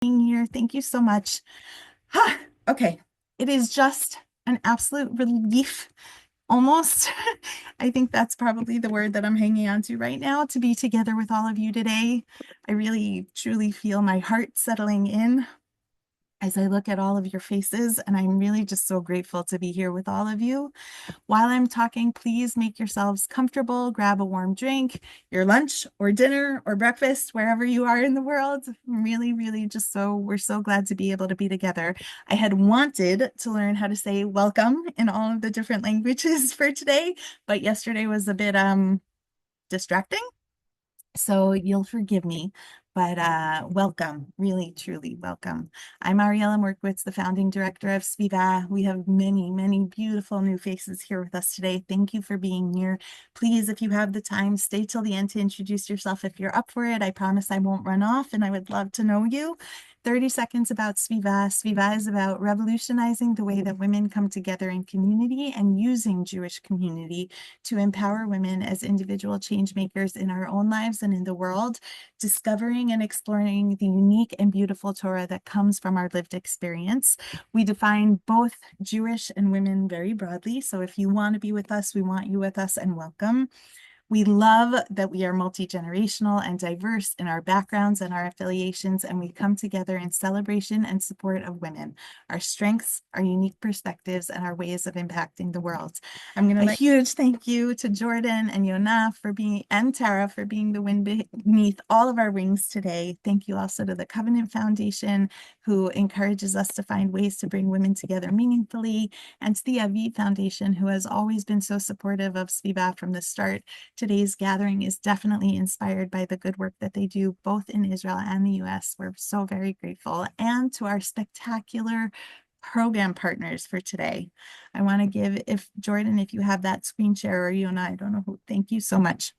Being here. Thank you so much. Okay, it is just an absolute relief, almost. I think that's probably the word that I'm hanging on to right now, to be together with all of you today. I really, truly feel my heart settling in as I look at all of your faces, and I'm really just so grateful to be here with all of you. While I'm talking, please make yourselves comfortable, grab a warm drink, your lunch or dinner or breakfast, wherever you are in the world. Really, really we're so glad to be able to be together. I had wanted to learn how to say welcome in all of the different languages for today, but yesterday was a bit distracting. So you'll forgive me, but welcome, really, truly welcome. I'm Ariella Morkwitz, the founding director of SVIVAH. We have many, many beautiful new faces here with us today. Thank you for being here. Please, if you have the time, stay till the end to introduce yourself if you're up for it. I promise I won't run off, and I would love to know you. 30 seconds about SVIVAH. SVIVAH is about revolutionizing the way that women come together in community and using Jewish community to empower women as individual change makers in our own lives and in the world, discovering and exploring the unique and beautiful Torah that comes from our lived experience. We define both Jewish and women very broadly. So if you want to be with us, we want you with us, and welcome. We love that we are multi-generational and diverse in our backgrounds and our affiliations, and we come together in celebration and support of women, our strengths, our unique perspectives, and our ways of impacting the world. I'm going to a huge thank you to Jordan and Yonah and Tara for being the wind beneath all of our wings today. Thank you also to the Covenant Foundation, who encourages us to find ways to bring women together meaningfully, and to the Avital Foundation, who has always been so supportive of SVIVAH from the start. Today's gathering is definitely inspired by the good work that they do both in Israel and the US. We're so very grateful. And to our spectacular program partners for today. I want to give, if Jordan, if you have that screen share, or you and I don't know who, thank you so much.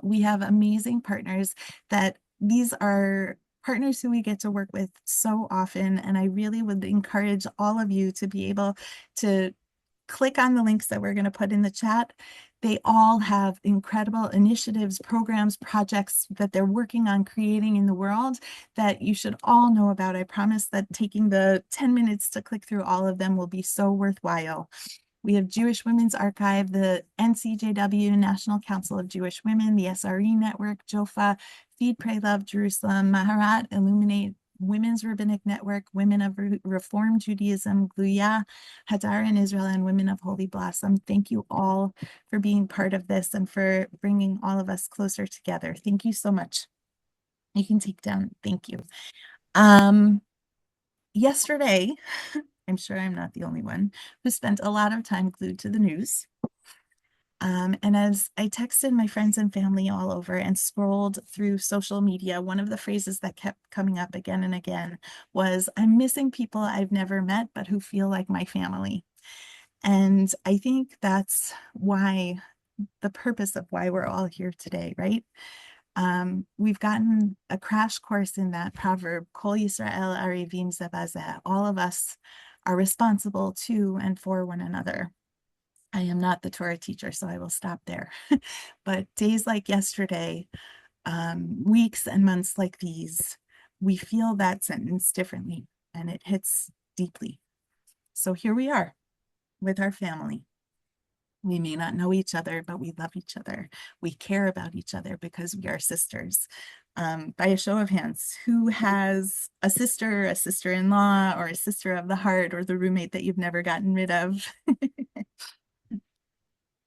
We have amazing partners that these are partners who we get to work with so often. And I really would encourage all of you to be able to click on the links that we're going to put in the chat. They all have incredible initiatives, programs, projects that they're working on creating in the world that you should all know about. I promise that taking the 10 minutes to click through all of them will be so worthwhile. We have Jewish Women's Archive, the NCJW, National Council of Jewish Women, the SRE Network, JOFA, Feed, Pray, Love, Jerusalem, Maharat, Illuminate, Women's Rabbinic Network, Women of Reform Judaism, Gluya, Hadar in Israel, and Women of Holy Blossom. Thank you all for being part of this and for bringing all of us closer together. Thank you so much. You can take down. Thank you. Yesterday, I'm sure I'm not the only one who spent a lot of time glued to the news. And as I texted my friends and family all over and scrolled through social media, one of the phrases that kept coming up again and again was, I'm missing people I've never met, but who feel like my family. And I think that's why, the purpose of why we're all here today, right? We've gotten a crash course in that proverb, Kol Yisrael Arivim Ze Bazeh. All of us are responsible to and for one another. I am not the Torah teacher, so I will stop there. But days like yesterday, weeks and months like these, we feel that sentence differently, and it hits deeply. So here we are with our family. We may not know each other, but we love each other. We care about each other because we are sisters. By a show of hands, who has a sister-in-law, or a sister of the heart, or the roommate that you've never gotten rid of?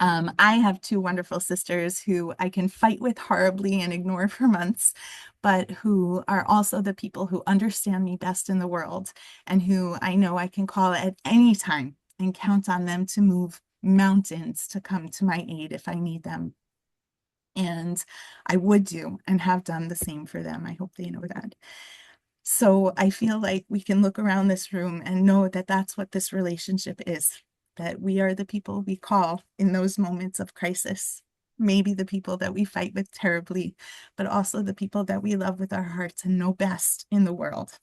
I have two wonderful sisters who I can fight with horribly and ignore for months, but who are also the people who understand me best in the world, and who I know I can call at any time and count on them to move mountains to come to my aid if I need them. And I would do and have done the same for them. I hope they know that. So I feel like we can look around this room and know that that's what this relationship is, that we are the people we call in those moments of crisis. Maybe the people that we fight with terribly, but also the people that we love with our hearts and know best in the world.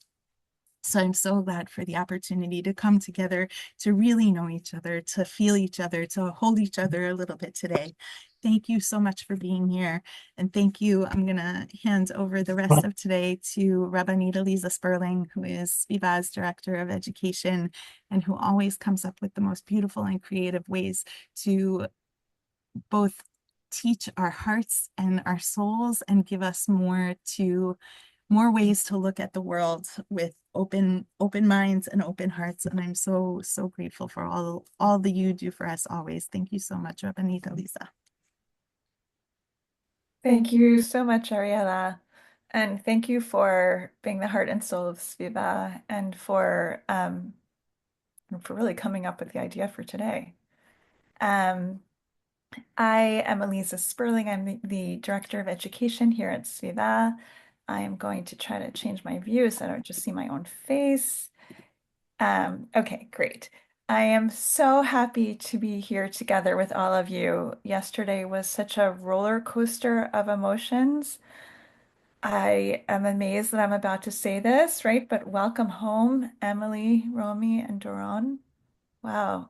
So I'm so glad for the opportunity to come together, to really know each other, to feel each other, to hold each other a little bit today. Thank you so much for being here. And thank you. I'm going to hand over the rest of today to Rabbi Lisa Sperling, who is SVIVAH's Director of Education and who always comes up with the most beautiful and creative ways to both teach our hearts and our souls and give us more ways to look at the world with open minds and open hearts. And I'm so grateful for all that you do for us always. Thank you so much, Rabbi Lisa. Thank you so much, Ariella. And thank you for being the heart and soul of SVIVAH and for really coming up with the idea for today. Um, I am Elisa Sperling. I'm the Director of Education here at SVIVAH. I am going to try to change my view so I don't just see my own face. Okay, great. I am so happy to be here together with all of you. Yesterday was such a roller coaster of emotions. I am amazed that I'm about to say this, right? But welcome home, Emily, Romy, and Doron. Wow.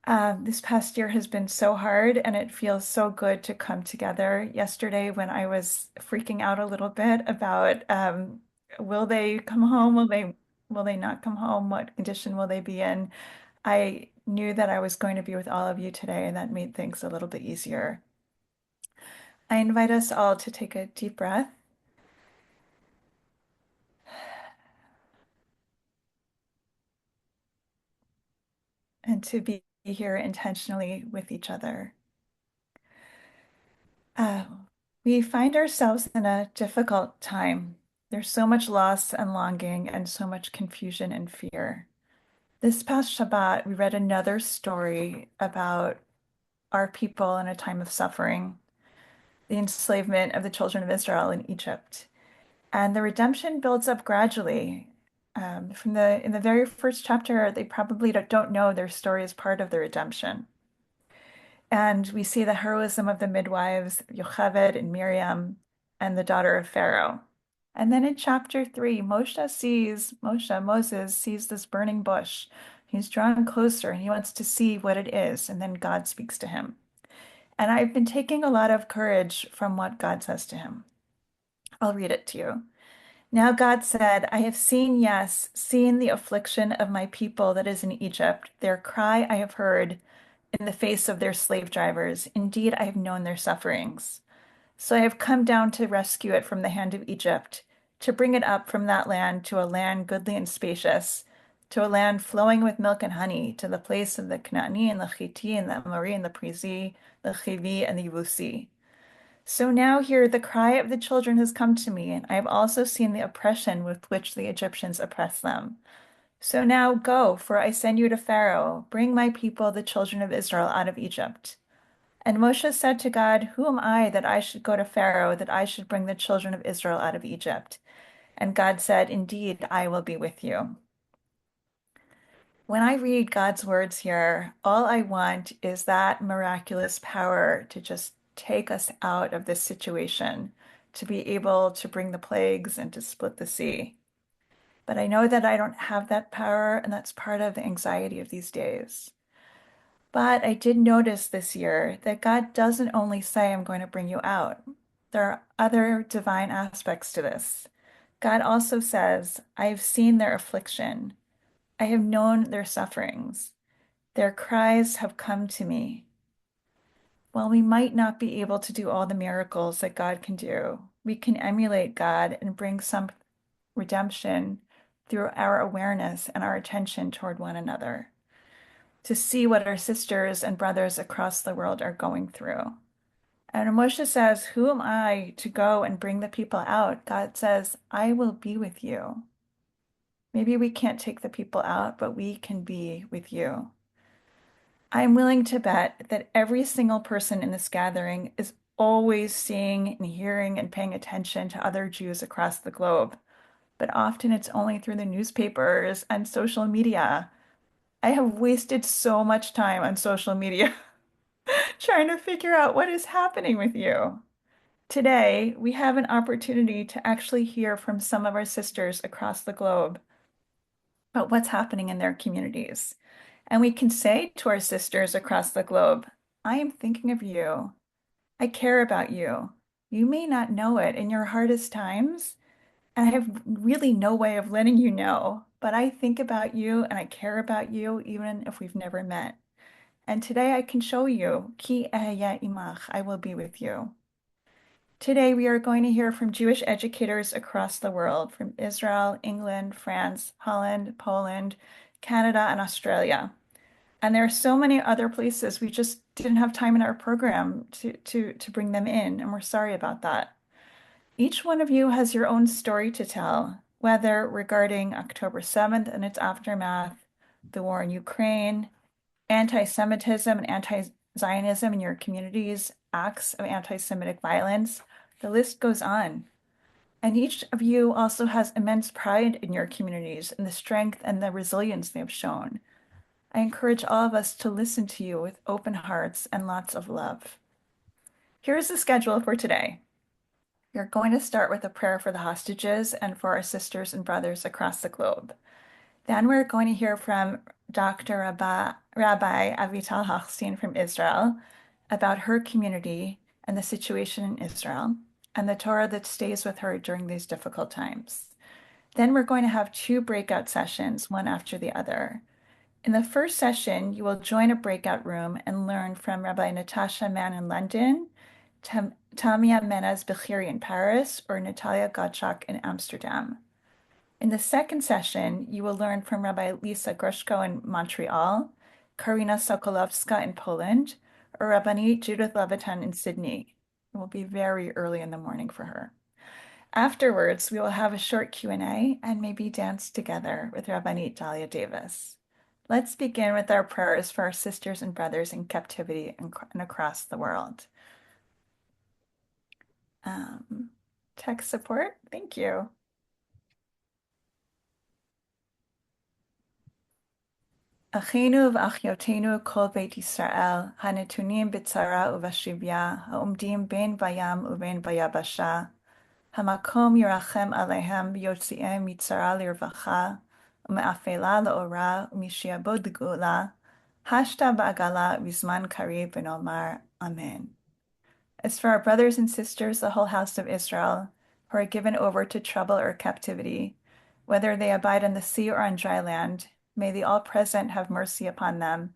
This past year has been so hard, and it feels so good to come together. Yesterday, when I was freaking out a little bit about will they come home? Will they not come home? What condition will they be in? I knew that I was going to be with all of you today, and that made things a little bit easier. I invite us all to take a deep breath and to be here intentionally with each other. Uh, we find ourselves in a difficult time. There's so much loss and longing and so much confusion and fear. This past Shabbat, we read another story about our people in a time of suffering, the enslavement of the children of Israel in Egypt. And the redemption builds up gradually. In the very first chapter, they probably don't know their story is part of the redemption. And we see the heroism of the midwives, Yocheved and Miriam, and the daughter of Pharaoh. And then in chapter 3, Moses sees this burning bush. He's drawn closer and he wants to see what it is. And then God speaks to him. And I've been taking a lot of courage from what God says to him. I'll read it to you. Now God said, I have seen, yes, seen the affliction of my people that is in Egypt. Their cry I have heard in the face of their slave drivers. Indeed, I have known their sufferings. So I have come down to rescue it from the hand of Egypt, to bring it up from that land to a land goodly and spacious, to a land flowing with milk and honey, to the place of the Canaanite and the Hittite and the Amori and the Perizi, the Chivi and the Yebusi. So now here the cry of the children has come to me, and I have also seen the oppression with which the Egyptians oppress them. So now go, for I send you to Pharaoh. Bring my people, the children of Israel, out of Egypt. And Moshe said to God, who am I that I should go to Pharaoh, that I should bring the children of Israel out of Egypt? And God said, indeed, I will be with you. When I read God's words here, all I want is that miraculous power to just take us out of this situation, to be able to bring the plagues and to split the sea. But I know that I don't have that power, and that's part of the anxiety of these days. But I did notice this year that God doesn't only say, I'm going to bring you out. There are other divine aspects to this. God also says, I have seen their affliction. I have known their sufferings. Their cries have come to me. While we might not be able to do all the miracles that God can do, we can emulate God and bring some redemption through our awareness and our attention toward one another, to see what our sisters and brothers across the world are going through. And Moshe says, who am I to go and bring the people out? God says, I will be with you. Maybe we can't take the people out, but we can be with you. I'm willing to bet that every single person in this gathering is always seeing and hearing and paying attention to other Jews across the globe, but often it's only through the newspapers and social media. I have wasted so much time on social media trying to figure out what is happening with you. Today, we have an opportunity to actually hear from some of our sisters across the globe about what's happening in their communities. And we can say to our sisters across the globe, I am thinking of you. I care about you. You may not know it in your hardest times, and I have really no way of letting you know, but I think about you and I care about you even if we've never met. And today I can show you, Ki ehya imach, I will be with you. Today we are going to hear from Jewish educators across the world, from Israel, England, France, Holland, Poland, Canada, and Australia. And there are so many other places we just didn't have time in our program to bring them in, and we're sorry about that. Each one of you has your own story to tell, whether regarding October 7th and its aftermath, the war in Ukraine, anti-Semitism and anti-Zionism in your communities, acts of anti-Semitic violence. The list goes on. And each of you also has immense pride in your communities and the strength and the resilience they have shown. I encourage all of us to listen to you with open hearts and lots of love. Here's the schedule for today. We're going to start with a prayer for the hostages and for our sisters and brothers across the globe. Then we're going to hear from Dr. Rabbi Avital Hochstein from Israel about her community and the situation in Israel and the Torah that stays with her during these difficult times. Then we're going to have two breakout sessions, one after the other. In the first session, you will join a breakout room and learn from Rabbi Natasha Mann in London, Tamia Mena's Bchiri in Paris, or Natalya Godschalk in Amsterdam. In the second session, you will learn from Rabbi Lisa Grushko in Montreal, Karina Sokolowska in Poland, or Rabbanit Judith Levitan in Sydney. It will be very early in the morning for her. Afterwards, we will have a short Q&A and maybe dance together with Rabbanit Dahlia Davis. Let's begin with our prayers for our sisters and brothers in captivity and across the world. Tech support, thank you. אחינו ואחיותינו כל בית ישראל, הנתונים בצרה ובשביה, העומדים בין בים ובין ביבשה, המקום ירחם עליהם ויוציאם מצרה לרווחה, ומאפלה לאורה, ומשעבוד לגאולה, השתה בעגלה בזמן קריב ונאמר אמן. As for our brothers and sisters, the whole house of Israel, who are given over to trouble or captivity, whether they abide on the sea or on dry land, may the All-Present have mercy upon them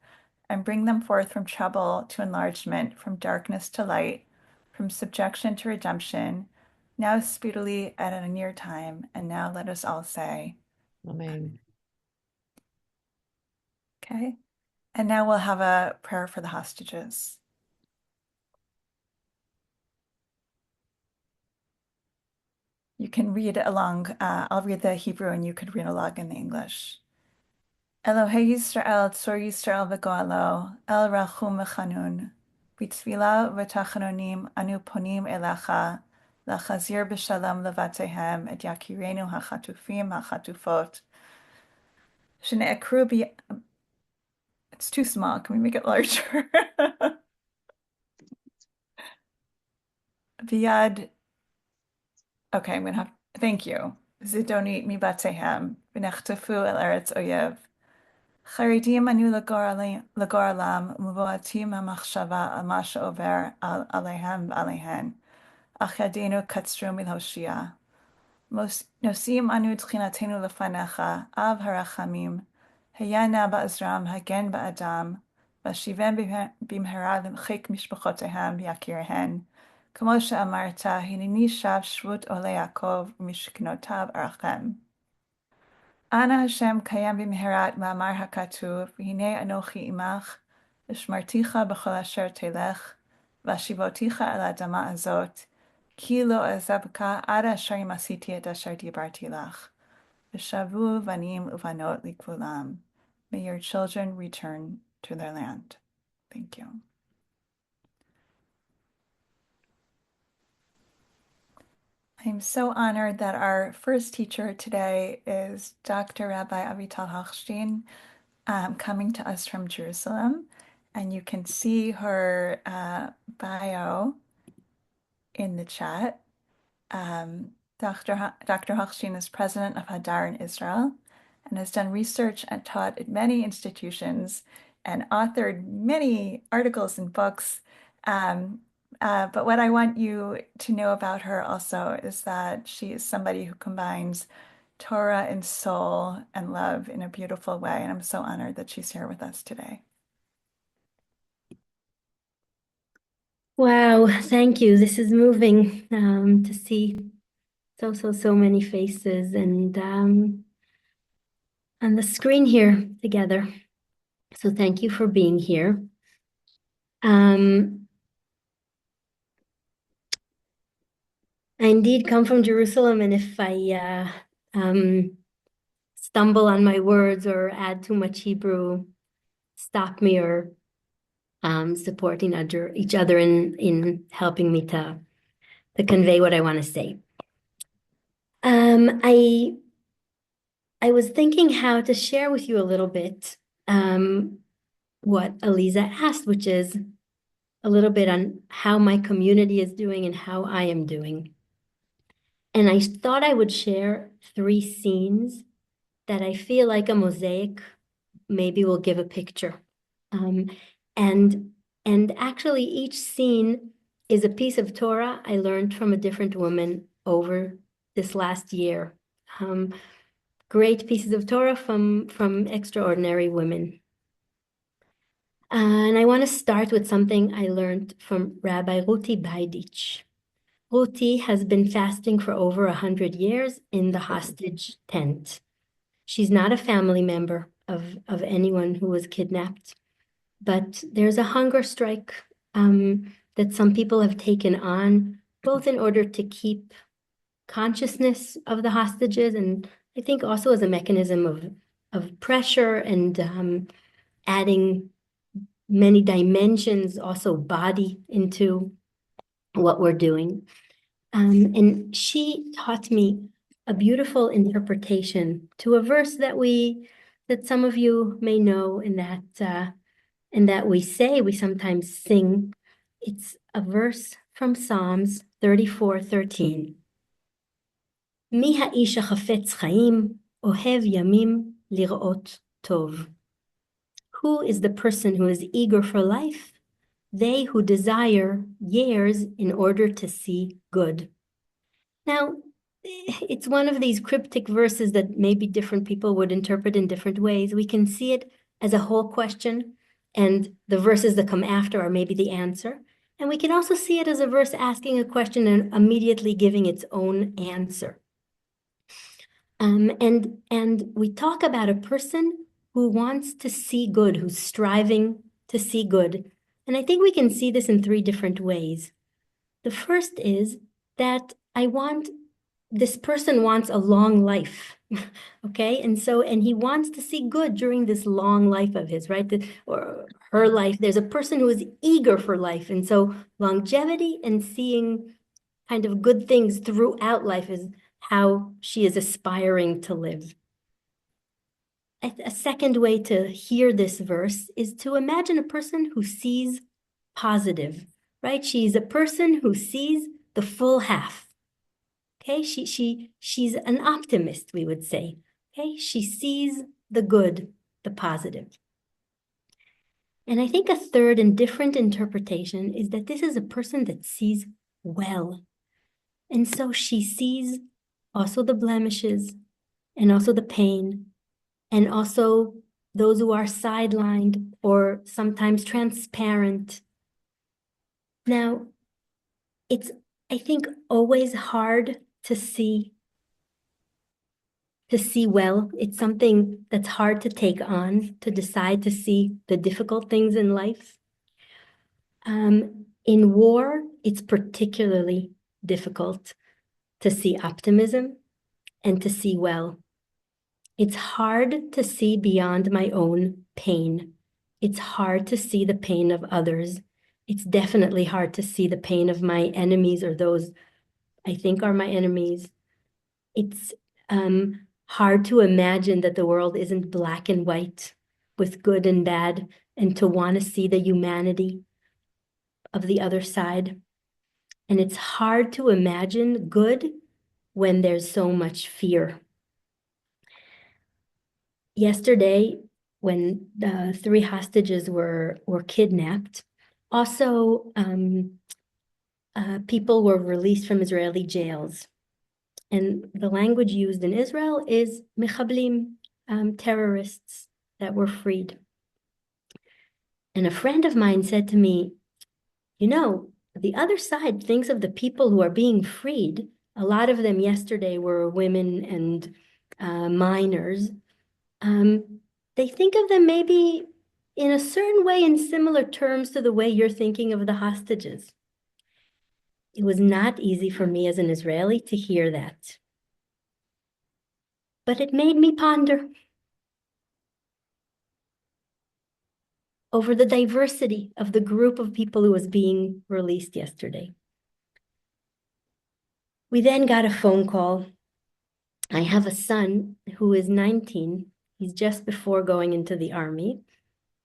and bring them forth from trouble to enlargement, from darkness to light, from subjection to redemption, now speedily and at a near time. And now let us all say, Amen. okay? And now we'll have a prayer for the hostages. You can read along. I'll read the Hebrew and you could read along in the English. Elohei Yisrael, Tzor Yisrael v'goalo, El Rachum v'chanun, b'tfila v'tachanonim anu ponim elecha, lachazir b'shalom levatehem et yakirenu hachatufim hachatufot. Shene'ekru bi... It's too small. Can we make it larger? Biyad... Okay, I'm gonna have... Thank you. Zidoni mi batehem, v'nechtafu el eretz oyev. חרדים אנו לגורלם ומבועתים המחשבה על מה שעובר עליהם ועליהן, אך ידינו קצרו מלהושיע. נושאים אנו תחינתנו לפניך, אב הרחמים, היה נא בעזרם, הגן בעדם, והשיבם במהרה למחיק משפחותיהם ויקיריהן, כמו שאמרת, הנני שב שבות עולי יעקב ומשכנותיו ארחם. אנא השם קיים במהרת מאמר הכתוב, והנה אנוכי עמך, ושמרתיך בכל אשר תלך, והשיבותיך אל האדמה הזאת, כי לא אעזבך עד אשר אם עשיתי את אשר דיברתי לך. ושבו בנים ובנות לגבולם. May your children return to their land. Thank you. I'm so honored that our first teacher today is Dr. Rabbi Avital Hochstein, coming to us from Jerusalem. And you can see her bio in the chat. Dr. Hochstein is president of Hadar in Israel, and has done research and taught at many institutions and authored many articles and books. Um, but what I want you to know about her also is that she is somebody who combines Torah and soul and love in a beautiful way. And I'm so honored that she's here with us today. Wow, thank you. This is moving to see so many faces and on the screen here together. So thank you for being here. I indeed come from Jerusalem, and if I stumble on my words or add too much Hebrew, stop me or supporting each other in helping me to convey what I want to say. I was thinking how to share with you a little bit what Aliza asked, which is a little bit on how my community is doing and how I am doing. And I thought I would share 3 scenes that I feel like a mosaic maybe will give a picture. And actually each scene is a piece of Torah I learned from a different woman over this last year. Great pieces of Torah from extraordinary women. And I want to start with something I learned from Rabbi Ruti Baidich. Ruti has been fasting for over 100 years in the hostage tent. She's not a family member of anyone who was kidnapped, but there's a hunger strike that some people have taken on, both in order to keep consciousness of the hostages, and I think also as a mechanism of pressure and adding many dimensions, also body, into what we're doing. And she taught me a beautiful interpretation to a verse that some of you may know, and that we sometimes sing. It's a verse from Psalms 34:13. Mi האיש החפץ חיים, אוהב ימים לראות טוב. Who is the person who is eager for life? They who desire years in order to see good. Now, it's one of these cryptic verses that maybe different people would interpret in different ways. We can see it as a whole question, and the verses that come after are maybe the answer. And we can also see it as a verse asking a question and immediately giving its own answer. And we talk about a person who wants to see good, who's striving to see good. And I think we can see this in 3 different ways. The first is that this person wants a long life, okay? And he wants to see good during this long life of his, right? Or her life. There's a person who is eager for life. And so longevity and seeing kind of good things throughout life is how she is aspiring to live. A second way to hear this verse is to imagine a person who sees positive, right? She's a person who sees the full half. Okay, she's an optimist, we would say. Okay, she sees the good, the positive. And I think a third and different interpretation is that this is a person that sees well. And so she sees also the blemishes and also the pain and also those who are sidelined or sometimes transparent. Now, it's, I think, always hard to see well. It's something that's hard to take on, to decide to see the difficult things in life. In war, it's particularly difficult to see optimism and to see well. It's hard to see beyond my own pain. It's hard to see the pain of others. It's definitely hard to see the pain of my enemies or those I think are my enemies. It's hard to imagine that the world isn't black and white with good and bad, and to want to see the humanity of the other side. And it's hard to imagine good when there's so much fear. yesterday, when the 3 hostages were kidnapped, also people were released from Israeli jails. And the language used in Israel is mechablim, terrorists that were freed. And a friend of mine said to me, you know, the other side thinks of the people who are being freed. A lot of them yesterday were women and minors. They think of them maybe in a certain way in similar terms to the way you're thinking of the hostages. It was not easy for me as an Israeli to hear that. But it made me ponder over the diversity of the group of people who was being released yesterday. We then got a phone call. I have a son who is 19. He's just before going into the army.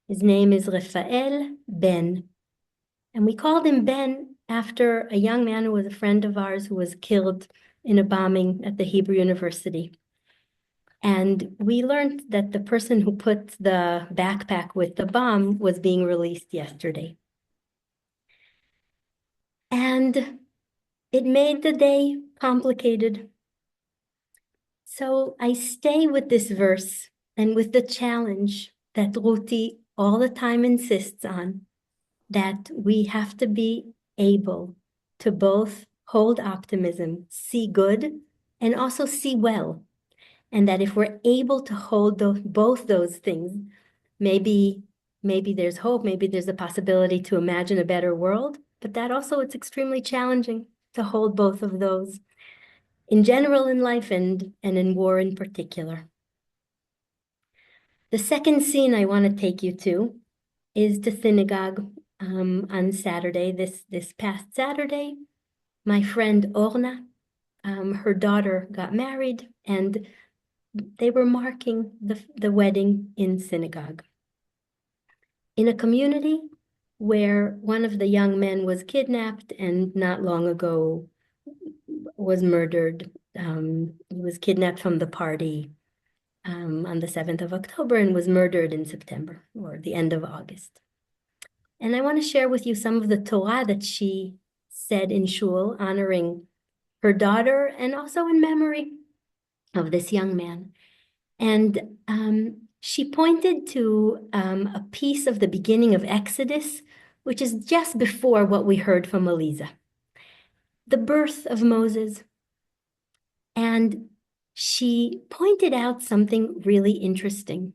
His name is Rafael Ben. And we called him Ben after a young man who was a friend of ours who was killed in a bombing at the Hebrew University. And we learned that the person who put the backpack with the bomb was being released yesterday. And it made the day complicated. So I stay with this verse and with the challenge that Ruti all the time insists on, that we have to be able to both hold optimism, see good, and also see well. And that if we're able to hold both those things, maybe there's hope, maybe there's a possibility to imagine a better world, but that also it's extremely challenging to hold both of those in general in life and in war in particular. The second scene I want to take you to is the synagogue on Saturday, this past Saturday. My friend Orna, her daughter got married, and they were marking the wedding in synagogue. In a community where one of the young men was kidnapped and not long ago was murdered. He was kidnapped from the party on the 7th of October and was murdered in September or the end of August. And I want to share with you some of the Torah that she said in shul, honoring her daughter and also in memory of this young man. And she pointed to a piece of the beginning of Exodus, which is just before what we heard from Eliza, the birth of Moses. And she pointed out something really interesting.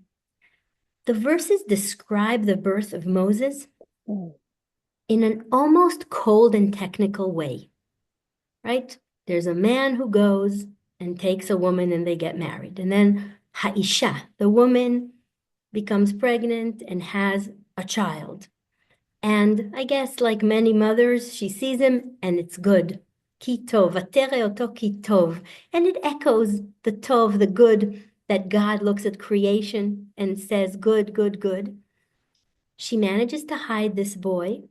The verses describe the birth of Moses in an almost cold and technical way, right? There's a man who goes and takes a woman and they get married. And then Ha'isha, the woman, becomes pregnant and has a child. And I guess like many mothers, she sees him and it's good. Ki tov, vatere oto ki tov. And it echoes the tov, the good, that God looks at creation and says, good, good, good. She manages to hide this boy.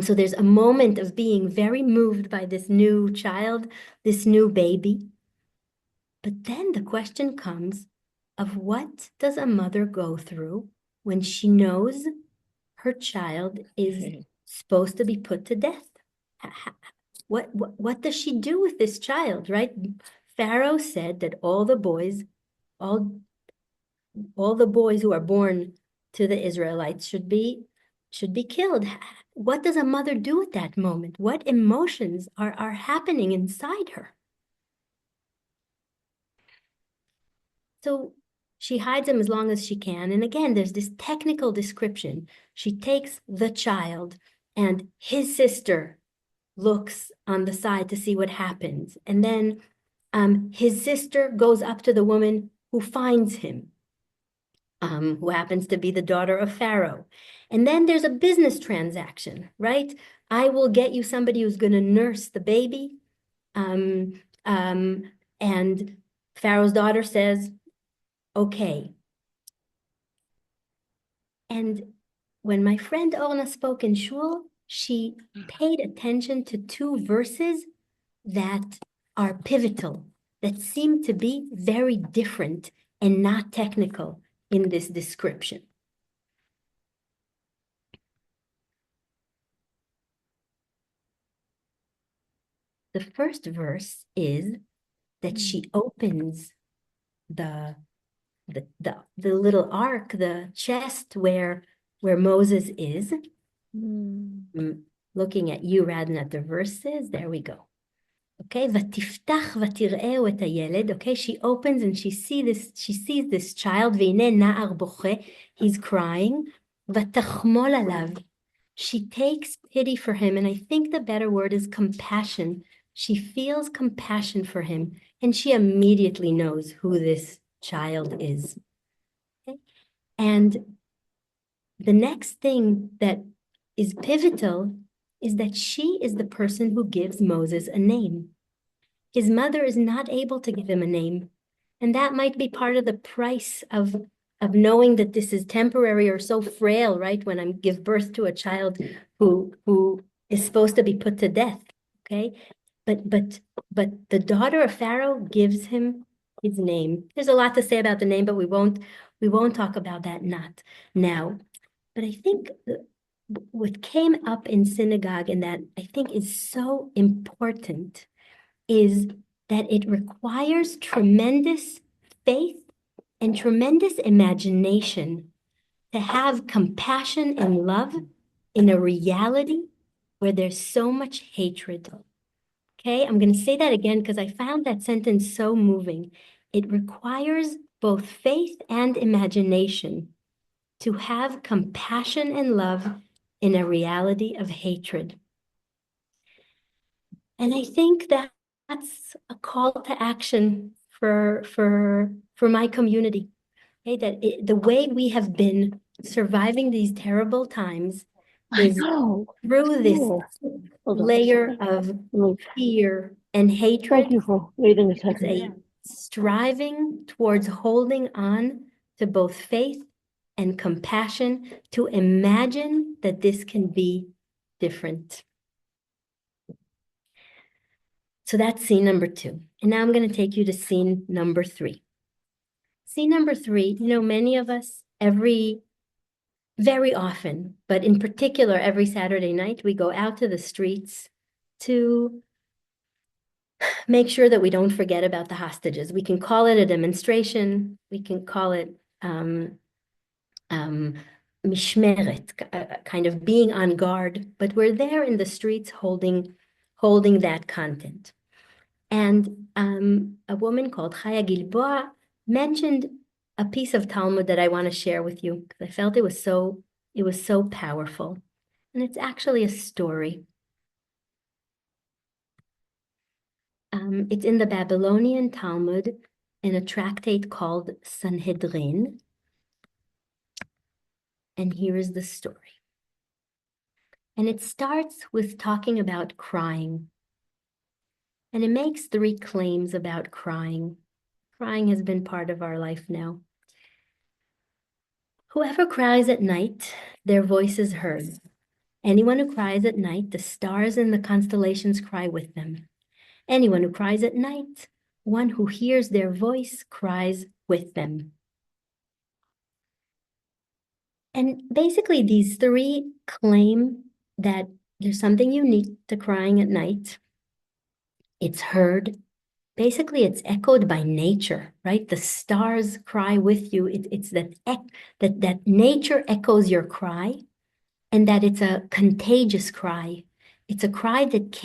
So there's a moment of being very moved by this new child, this new baby. But then the question comes of what does a mother go through when she knows her child is supposed to be put to death? What does she do with this child, right? Pharaoh said that all the boys who are born to the Israelites should be killed. What does a mother do at that moment? What emotions are happening inside her? So she hides him as long as she can. And again, there's this technical description. She takes the child and his sister looks on the side to see what happens. And then his sister goes up to the woman who finds him, who happens to be the daughter of Pharaoh. And then there's a business transaction, right? I will get you somebody who's going to nurse the baby. And Pharaoh's daughter says, okay. And when my friend Orna spoke in shul, she paid attention to 2 verses that are pivotal, that seem to be very different and not technical in this description. The first verse is that she opens the little ark, the chest where Moses is. Looking at you rather than at the verses. There we go. Okay, vatiftach vatir'eu et hayeled. Okay, she opens and she sees this child. Ve'ine na'ar boche. He's crying. Vatachmol alav. She takes pity for him, and I think the better word is compassion. She feels compassion for him, and she immediately knows who this child is. Okay? And the next thing that is pivotal is that she is the person who gives Moses a name. His mother is not able to give him a name, and that might be part of the price of knowing that this is temporary or so frail, right? When I give birth to a child who is supposed to be put to death, okay? But the daughter of Pharaoh gives him his name. There's a lot to say about the name, but we won't talk about that not now. But I think what came up in synagogue and that I think is so important is that it requires tremendous faith and tremendous imagination to have compassion and love in a reality where there's so much hatred. Okay, I'm going to say that again because I found that sentence so moving. It requires both faith and imagination to have compassion and love in a reality of hatred. And I think that's a call to action for my community. Okay, that the way we have been surviving these terrible times is through this layer of fear and hatred. Thank you for reading the It's second. a striving towards holding on to both faith and compassion to imagine that this can be different. So that's scene number 2. And now I'm going to take you to scene number 3. Scene number 3, many of us very often, but in particular every Saturday night, we go out to the streets to make sure that we don't forget about the hostages. We can call it a demonstration. We can call it mishmeret, kind of being on guard, but we're there in the streets holding that content. And a woman called Chaya Gilboa mentioned a piece of Talmud that I want to share with you because I felt it was so powerful. And it's actually a story. It's in the Babylonian Talmud in a tractate called Sanhedrin. And here is the story. And it starts with talking about crying. And it makes 3 claims about crying. Crying has been part of our life now. Whoever cries at night, their voice is heard. Anyone who cries at night, the stars in the constellations cry with them. Anyone who cries at night, one who hears their voice cries with them. And basically these 3 claim that there's something unique to crying at night. It's heard. Basically, it's echoed by nature, right? The stars cry with you. It's that nature echoes your cry, and that it's a contagious cry. It's a cry that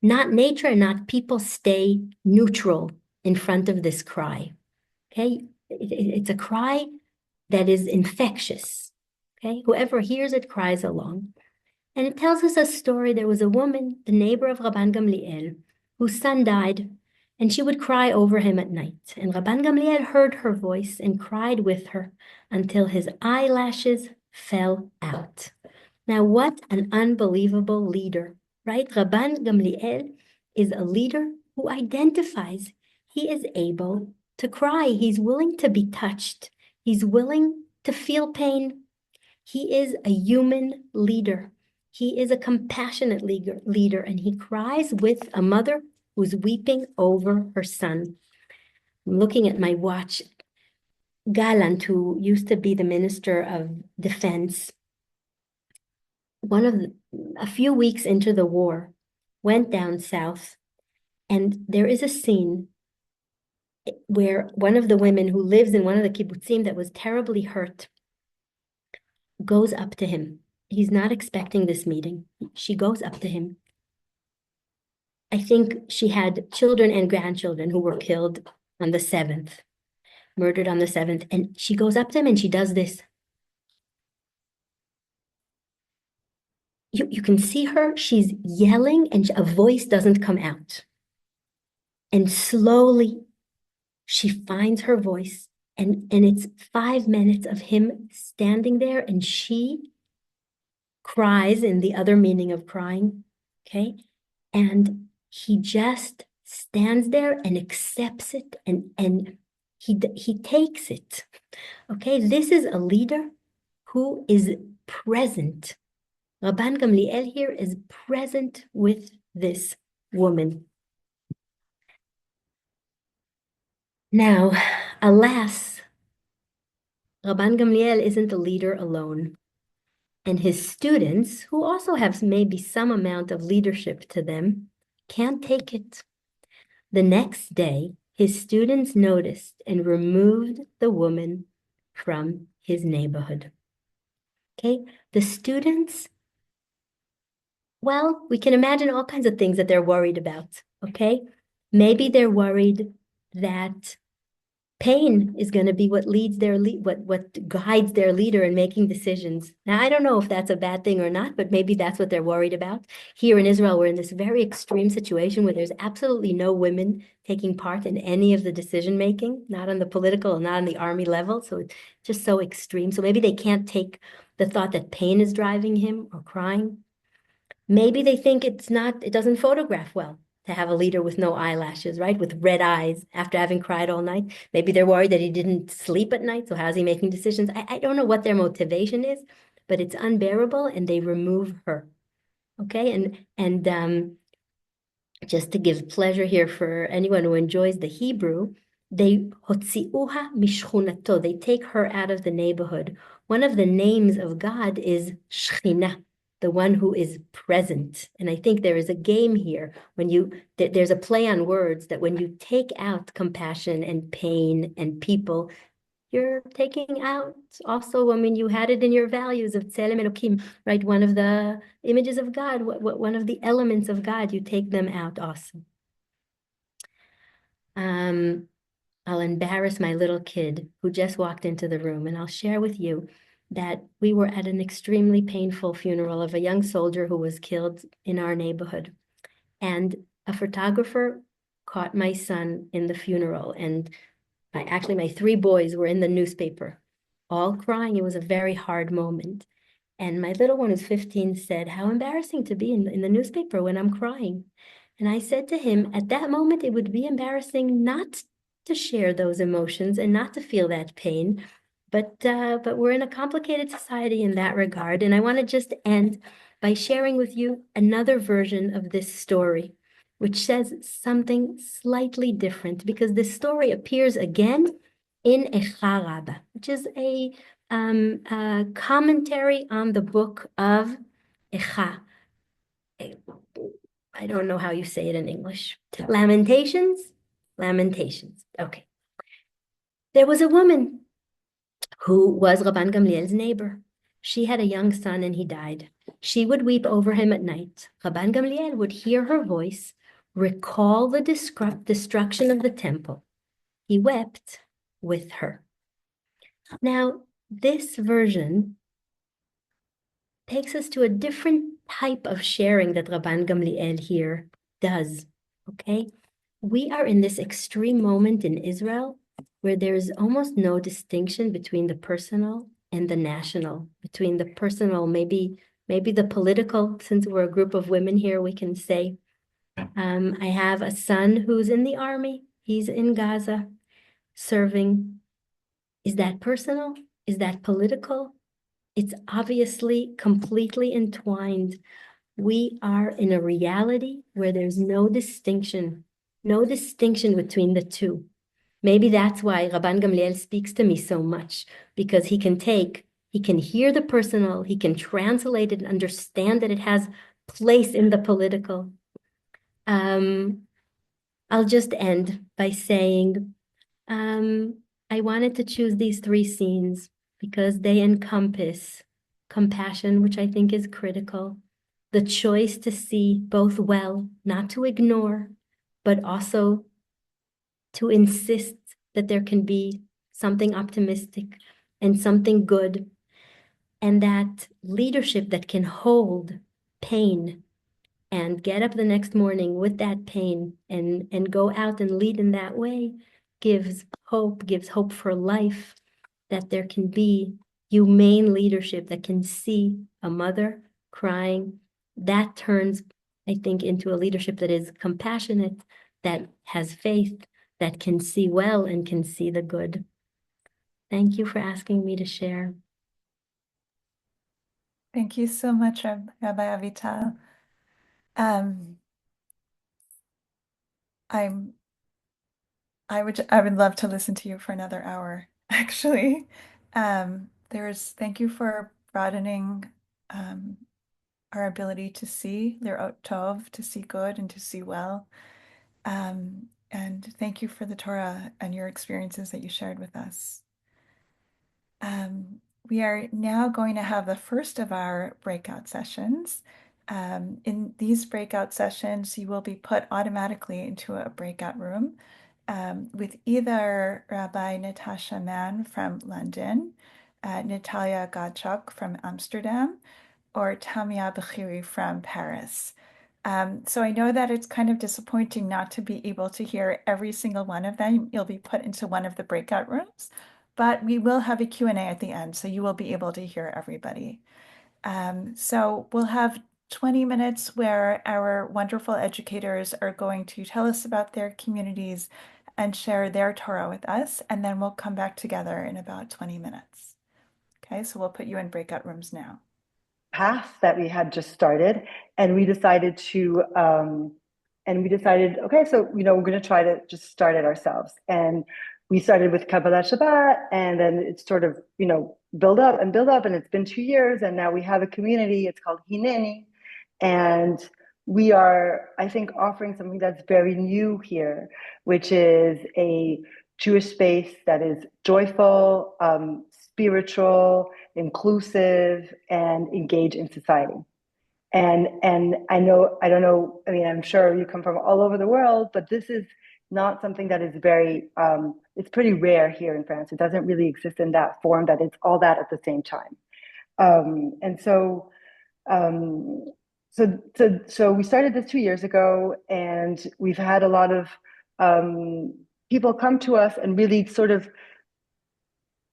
not nature and not people stay neutral in front of this cry. Okay, it's a cry that is infectious. Okay, whoever hears it cries along. And it tells us a story. There was a woman, the neighbor of Rabban Gamliel, whose son died, and she would cry over him at night. And Rabban Gamliel heard her voice and cried with her until his eyelashes fell out. Now, what an unbelievable leader, right? Rabban Gamliel is a leader who identifies. He is able to cry. He's willing to be touched. He's willing to feel pain. He is a human leader. He is a compassionate leader, and he cries with a mother who's weeping over her son. I'm looking at my watch. Gallant, who used to be the Minister of Defense, a few weeks into the war, went down south, and there is a scene where one of the women who lives in one of the kibbutzim that was terribly hurt goes up to him. He's not expecting this meeting. She goes up to him. I think she had children and grandchildren who were killed on the 7th, murdered on the 7th. And she goes up to him and she does this. You can see her, she's yelling and a voice doesn't come out. And slowly she finds her voice, and it's 5 minutes of him standing there, and she cries in the other meaning of crying, okay? And he just stands there and accepts it, and he takes it, okay? This is a leader who is present. Rabban Gamliel here is present with this woman. Now, alas, Rabban Gamliel isn't a leader alone. And his students, who also have maybe some amount of leadership to them, can't take it. The next day, his students noticed and removed the woman from his neighborhood. Okay, the students, well, we can imagine all kinds of things that they're worried about, okay? Maybe they're worried that pain is going to be what leads what guides their leader in making decisions. Now, I don't know if that's a bad thing or not, but maybe that's what they're worried about. Here in Israel, we're in this very extreme situation where there's absolutely no women taking part in any of the decision making, not on the political and not on the army level. So it's just so extreme. So maybe they can't take the thought that pain is driving him or crying. Maybe they think it doesn't photograph well to have a leader with no eyelashes, right? With red eyes after having cried all night. Maybe they're worried that he didn't sleep at night. So how's he making decisions? I don't know what their motivation is, but it's unbearable, and they remove her. Okay, and just to give pleasure here for anyone who enjoys the Hebrew, they hotziuha mishchunato. They take her out of the neighborhood. One of the names of God is Shechina, the one who is present. And I think there is a game here when there's a play on words that when you take out compassion and pain and people, you're taking out also, I mean, you had it in your values of Tselem Elokim, right? One of the images of God, one of the elements of God, you take them out also. I'll embarrass my little kid who just walked into the room, and I'll share with you that we were at an extremely painful funeral of a young soldier who was killed in our neighborhood. And a photographer caught my son in the funeral, and my 3 boys were in the newspaper, all crying. It was a very hard moment. And my little one, who's 15, said, "How embarrassing to be in the newspaper when I'm crying." And I said to him, at that moment, it would be embarrassing not to share those emotions and not to feel that pain. But we're in a complicated society in that regard. And I want to just end by sharing with you another version of this story, which says something slightly different, because this story appears again in ekhad, which is a commentary on the book of ekhad. I don't know how you say it in English. Lamentations? Lamentations. Okay. There was a woman who was Rabban Gamliel's neighbor. She had a young son and he died. She would weep over him at night. Rabban Gamliel would hear her voice, recall the destruction of the temple. He wept with her. Now, this version takes us to a different type of sharing that Rabban Gamliel here does, okay? We are in this extreme moment in Israel where there's almost no distinction between the personal and the national, between the personal, maybe the political. Since we're a group of women here, we can say, I have a son who's in the army. He's in Gaza serving. Is that personal? Is that political? It's obviously completely entwined. We are in a reality where there's no distinction between the two. Maybe that's why Rabban Gamliel speaks to me so much, because he can hear the personal, he can translate it and understand that it has place in the political. I'll just end by saying, I wanted to choose these three scenes because they encompass compassion, which I think is critical, the choice to see both well, not to ignore, but also to insist that there can be something optimistic and something good, and that leadership that can hold pain and get up the next morning with that pain and go out and lead in that way gives hope for life, that there can be humane leadership that can see a mother crying. That turns, I think, into a leadership that is compassionate, that has faith, that can see well and can see the good. Thank you for asking me to share. Thank you so much, Rabbi Avital. I would love to listen to you for another hour, actually. Thank you for broadening our ability to see, their tov, to see good and to see well. And thank you for the Torah and your experiences that you shared with us. We are now going to have the first of our breakout sessions. In these breakout sessions, you will be put automatically into a breakout room with either Rabbi Natasha Mann from London, Natalya Godschalk from Amsterdam, or Tamia Bchiri from Paris. So I know that it's kind of disappointing not to be able to hear every single one of them. You'll be put into one of the breakout rooms, but we will have a Q&A at the end, so you will be able to hear everybody. So we'll have 20 minutes where our wonderful educators are going to tell us about their communities and share their Torah with us, and then we'll come back together in about 20 minutes. Okay, so we'll put you in breakout rooms now. Path that we had just started, and we decided okay, so we're going to try to just start it ourselves. And we started with Kabbalah Shabbat, and then it's sort of build up, and it's been 2 years, and now we have a community. It's called Hineni, and we are, I think, offering something that's very new here, which is a Jewish space that is joyful, spiritual, inclusive, and engage in society. And I don't know, I mean, I'm sure you come from all over the world, but this is not something that is very, it's pretty rare here in France. It doesn't really exist in that form, that it's all that at the same time. So we started this 2 years ago, and we've had a lot of people come to us and really sort of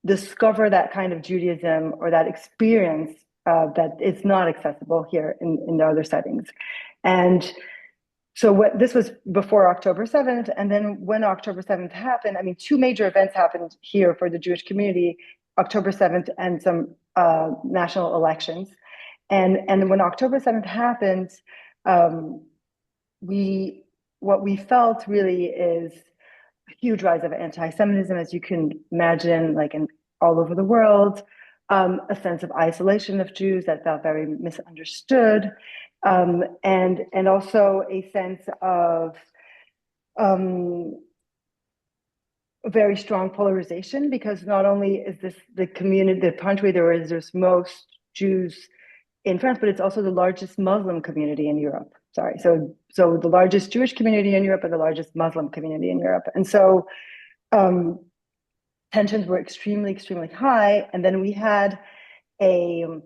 discover that kind of Judaism or that experience that is not accessible here in the other settings. And so this was before October 7th. And then when October 7th happened, I mean, two major events happened here for the Jewish community, October 7th and some national elections. And when October 7th happened, what we felt really is a huge rise of anti-Semitism, as you can imagine, like all over the world, a sense of isolation of Jews that felt very misunderstood, and also a sense of very strong polarization, because not only is this the community, the country there's most Jews in France, but it's also the largest Muslim community in Europe. So the largest Jewish community in Europe and the largest Muslim community in Europe. And so tensions were extremely, extremely high. And then we had an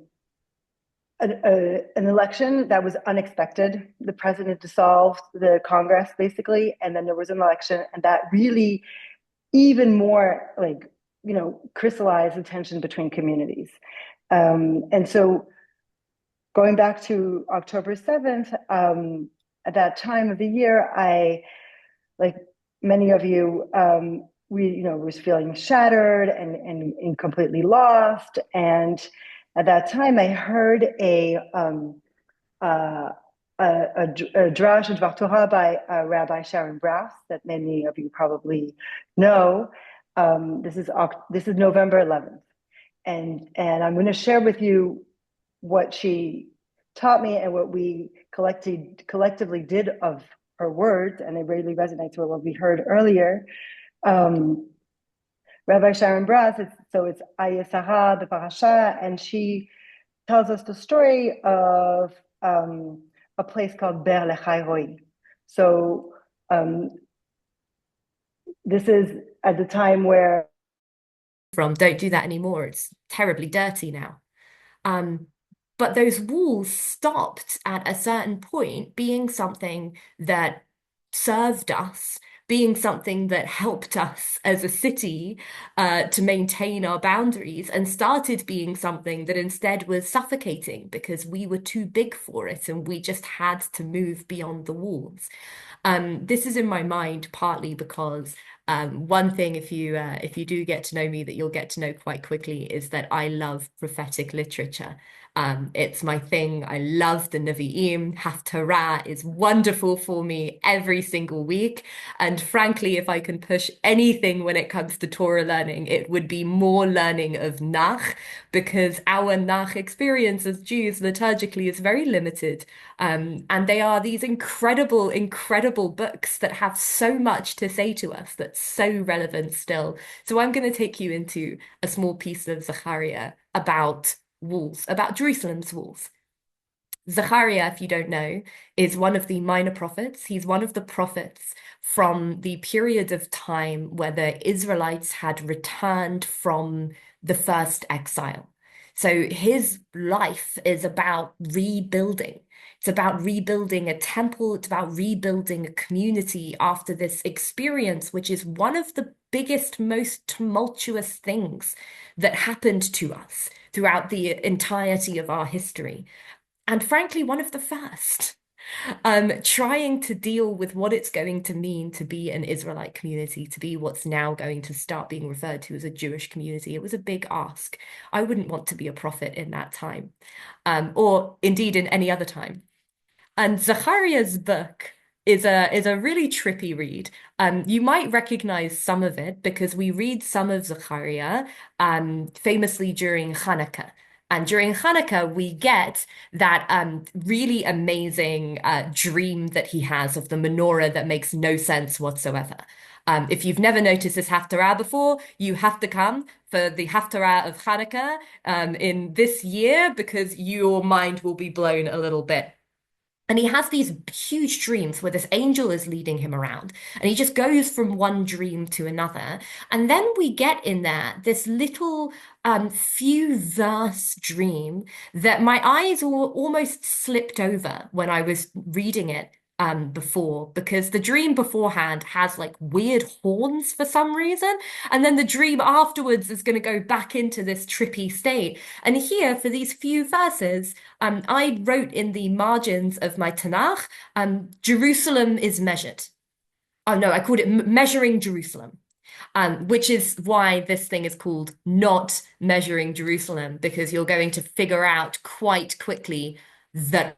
election that was unexpected. The president dissolved the Congress, basically, and then there was an election, and that really even more crystallized the tension between communities. And so going back to October 7th, at that time of the year, I, like many of you, was feeling shattered and completely lost. And at that time, I heard a a drash, a Dvar Torah by Rabbi Sharon Brass that many of you probably know. This is November 11th, and I'm going to share with you what she taught me and what we collectively did of her words, and it really resonates with what we heard earlier. Rabbi Sharon Brass, it's Ayesara, the parasha, and she tells us the story of a place called Ber Lechai Roi. So this is at the time where don't do that anymore. It's terribly dirty now. But those walls stopped at a certain point being something that served us, being something that helped us as a city to maintain our boundaries, and started being something that instead was suffocating because we were too big for it and we just had to move beyond the walls. This is in my mind partly because one thing, if you do get to know me, that you'll get to know quite quickly, is that I love prophetic literature. It's my thing. I love the Nevi'im. HerTorah is wonderful for me every single week. And frankly, if I can push anything when it comes to Torah learning, it would be more learning of Nach, because our Nach experience as Jews liturgically is very limited. And they are these incredible, incredible books that have so much to say to us that's so relevant still. So I'm going to take you into a small piece of Zechariah about walls, about Jerusalem's walls. Zechariah, if you don't know, is one of the minor prophets. He's one of the prophets from the period of time where the Israelites had returned from the first exile. So his life is about rebuilding. It's about rebuilding a temple. It's about rebuilding a community after this experience, which is one of the biggest, most tumultuous things that happened to us throughout the entirety of our history. And frankly, one of the first. Trying to deal with what it's going to mean to be an Israelite community, to be what's now going to start being referred to as a Jewish community. It was a big ask. I wouldn't want to be a prophet in that time, or indeed in any other time. And Zechariah's book is a really trippy read. You might recognize some of it because we read some of Zechariah famously during Hanukkah. And during Hanukkah, we get that really amazing dream that he has of the menorah that makes no sense whatsoever. If you've never noticed this HerTorah before, you have to come for the HerTorah of Hanukkah in this year, because your mind will be blown a little bit. And he has these huge dreams where this angel is leading him around, and he just goes from one dream to another. And then we get in there this little few verse dream that my eyes almost slipped over when I was reading it before, because the dream beforehand has like weird horns for some reason, and then the dream afterwards is going to go back into this trippy state. And here, for these few verses, I wrote in the margins of my Tanakh, Jerusalem is measured. Oh no, I called it measuring Jerusalem. Which is why this thing is called not measuring Jerusalem, because you're going to figure out quite quickly that.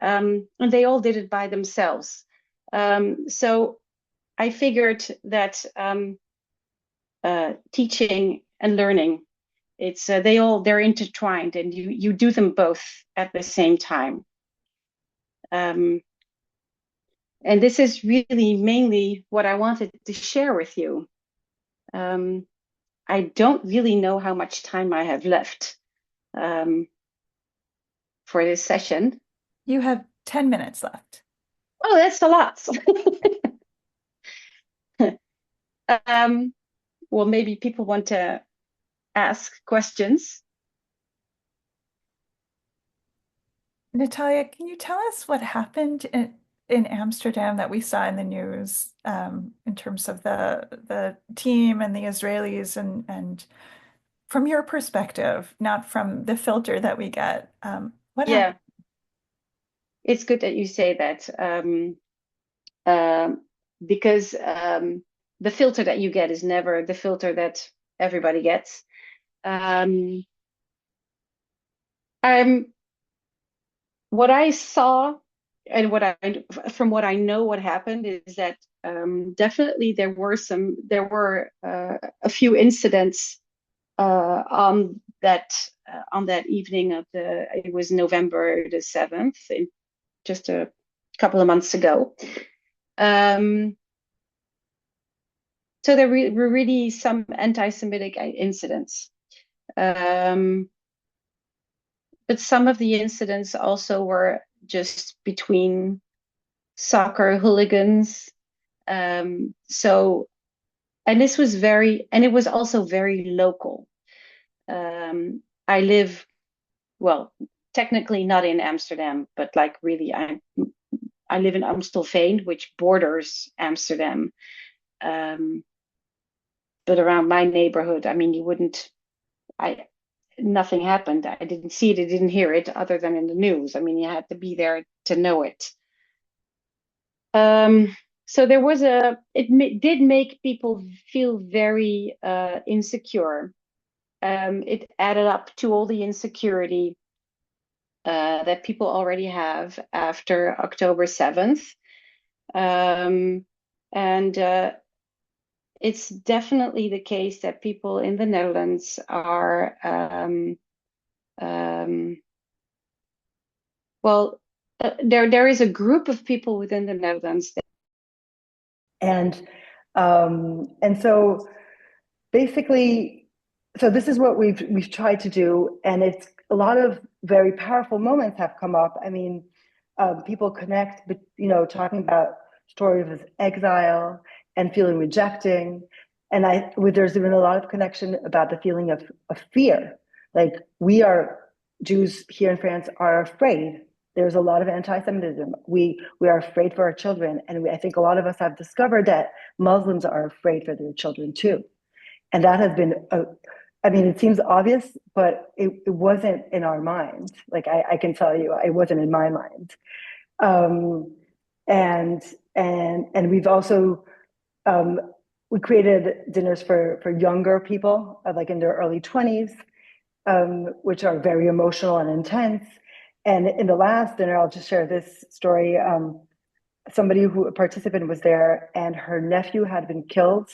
And they all did it by themselves. So I figured that teaching and learning, they're intertwined, and you do them both at the same time. And this is really mainly what I wanted to share with you. I don't really know how much time I have left for this session. You have 10 minutes left. Oh, that's a lot. Well, maybe people want to ask questions. Natalya, can you tell us what happened in Amsterdam that we saw in the news in terms of the team and the Israelis, and from your perspective, not from the filter that we get? What happened? It's good that you say that, because the filter that you get is never the filter that everybody gets. what I saw and from what I know, what happened is that definitely there were a few incidents on that evening it was November the 7th, just a couple of months ago. So there were really some anti-Semitic incidents. But some of the incidents also were just between soccer hooligans. And it was also very local. I live, well, technically not in Amsterdam, but like really, I live in Amstelveen, which borders Amsterdam. But around my neighborhood, I mean, nothing happened. I didn't see it, I didn't hear it, other than in the news. I mean, you had to be there to know it. So it did make people feel very insecure. It added up to all the insecurity that people already have after October 7th. And it's definitely the case that people in the Netherlands are, there is a group of people within the Netherlands that. And so basically, so this is what we've tried to do, and it's a lot of very powerful moments have come up. I mean, people connect, but talking about stories of exile and feeling rejecting, and there's been a lot of connection about the feeling of fear. Like Jews here in France are afraid. There's a lot of anti-Semitism. We are afraid for our children, and I think a lot of us have discovered that Muslims are afraid for their children too. And that has been, I mean, it seems obvious, but it wasn't in our minds. Like I can tell you, it wasn't in my mind. And we've also, we created dinners for younger people, like in their early 20s, which are very emotional and intense. And in the last dinner, I'll just share this story. A participant was there, and her nephew had been killed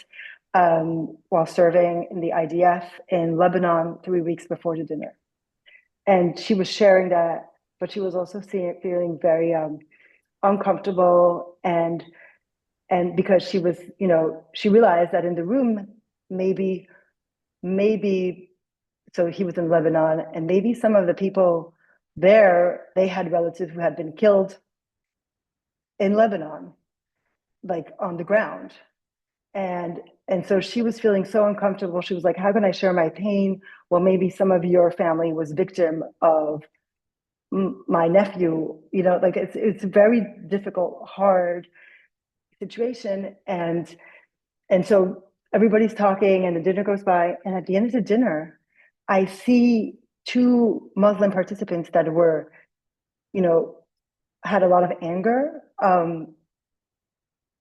while serving in the IDF in Lebanon 3 weeks before the dinner. And she was sharing that, but she was also feeling very uncomfortable, and because she was, she realized that in the room, maybe, so he was in Lebanon, and maybe some of the people there, they had relatives who had been killed in Lebanon, like on the ground. And so she was feeling so uncomfortable. She was like, how can I share my pain? Well, maybe some of your family was victim of my nephew. Like it's a very difficult, hard situation. And so everybody's talking, and the dinner goes by. And at the end of the dinner, I see two Muslim participants that were, had a lot of anger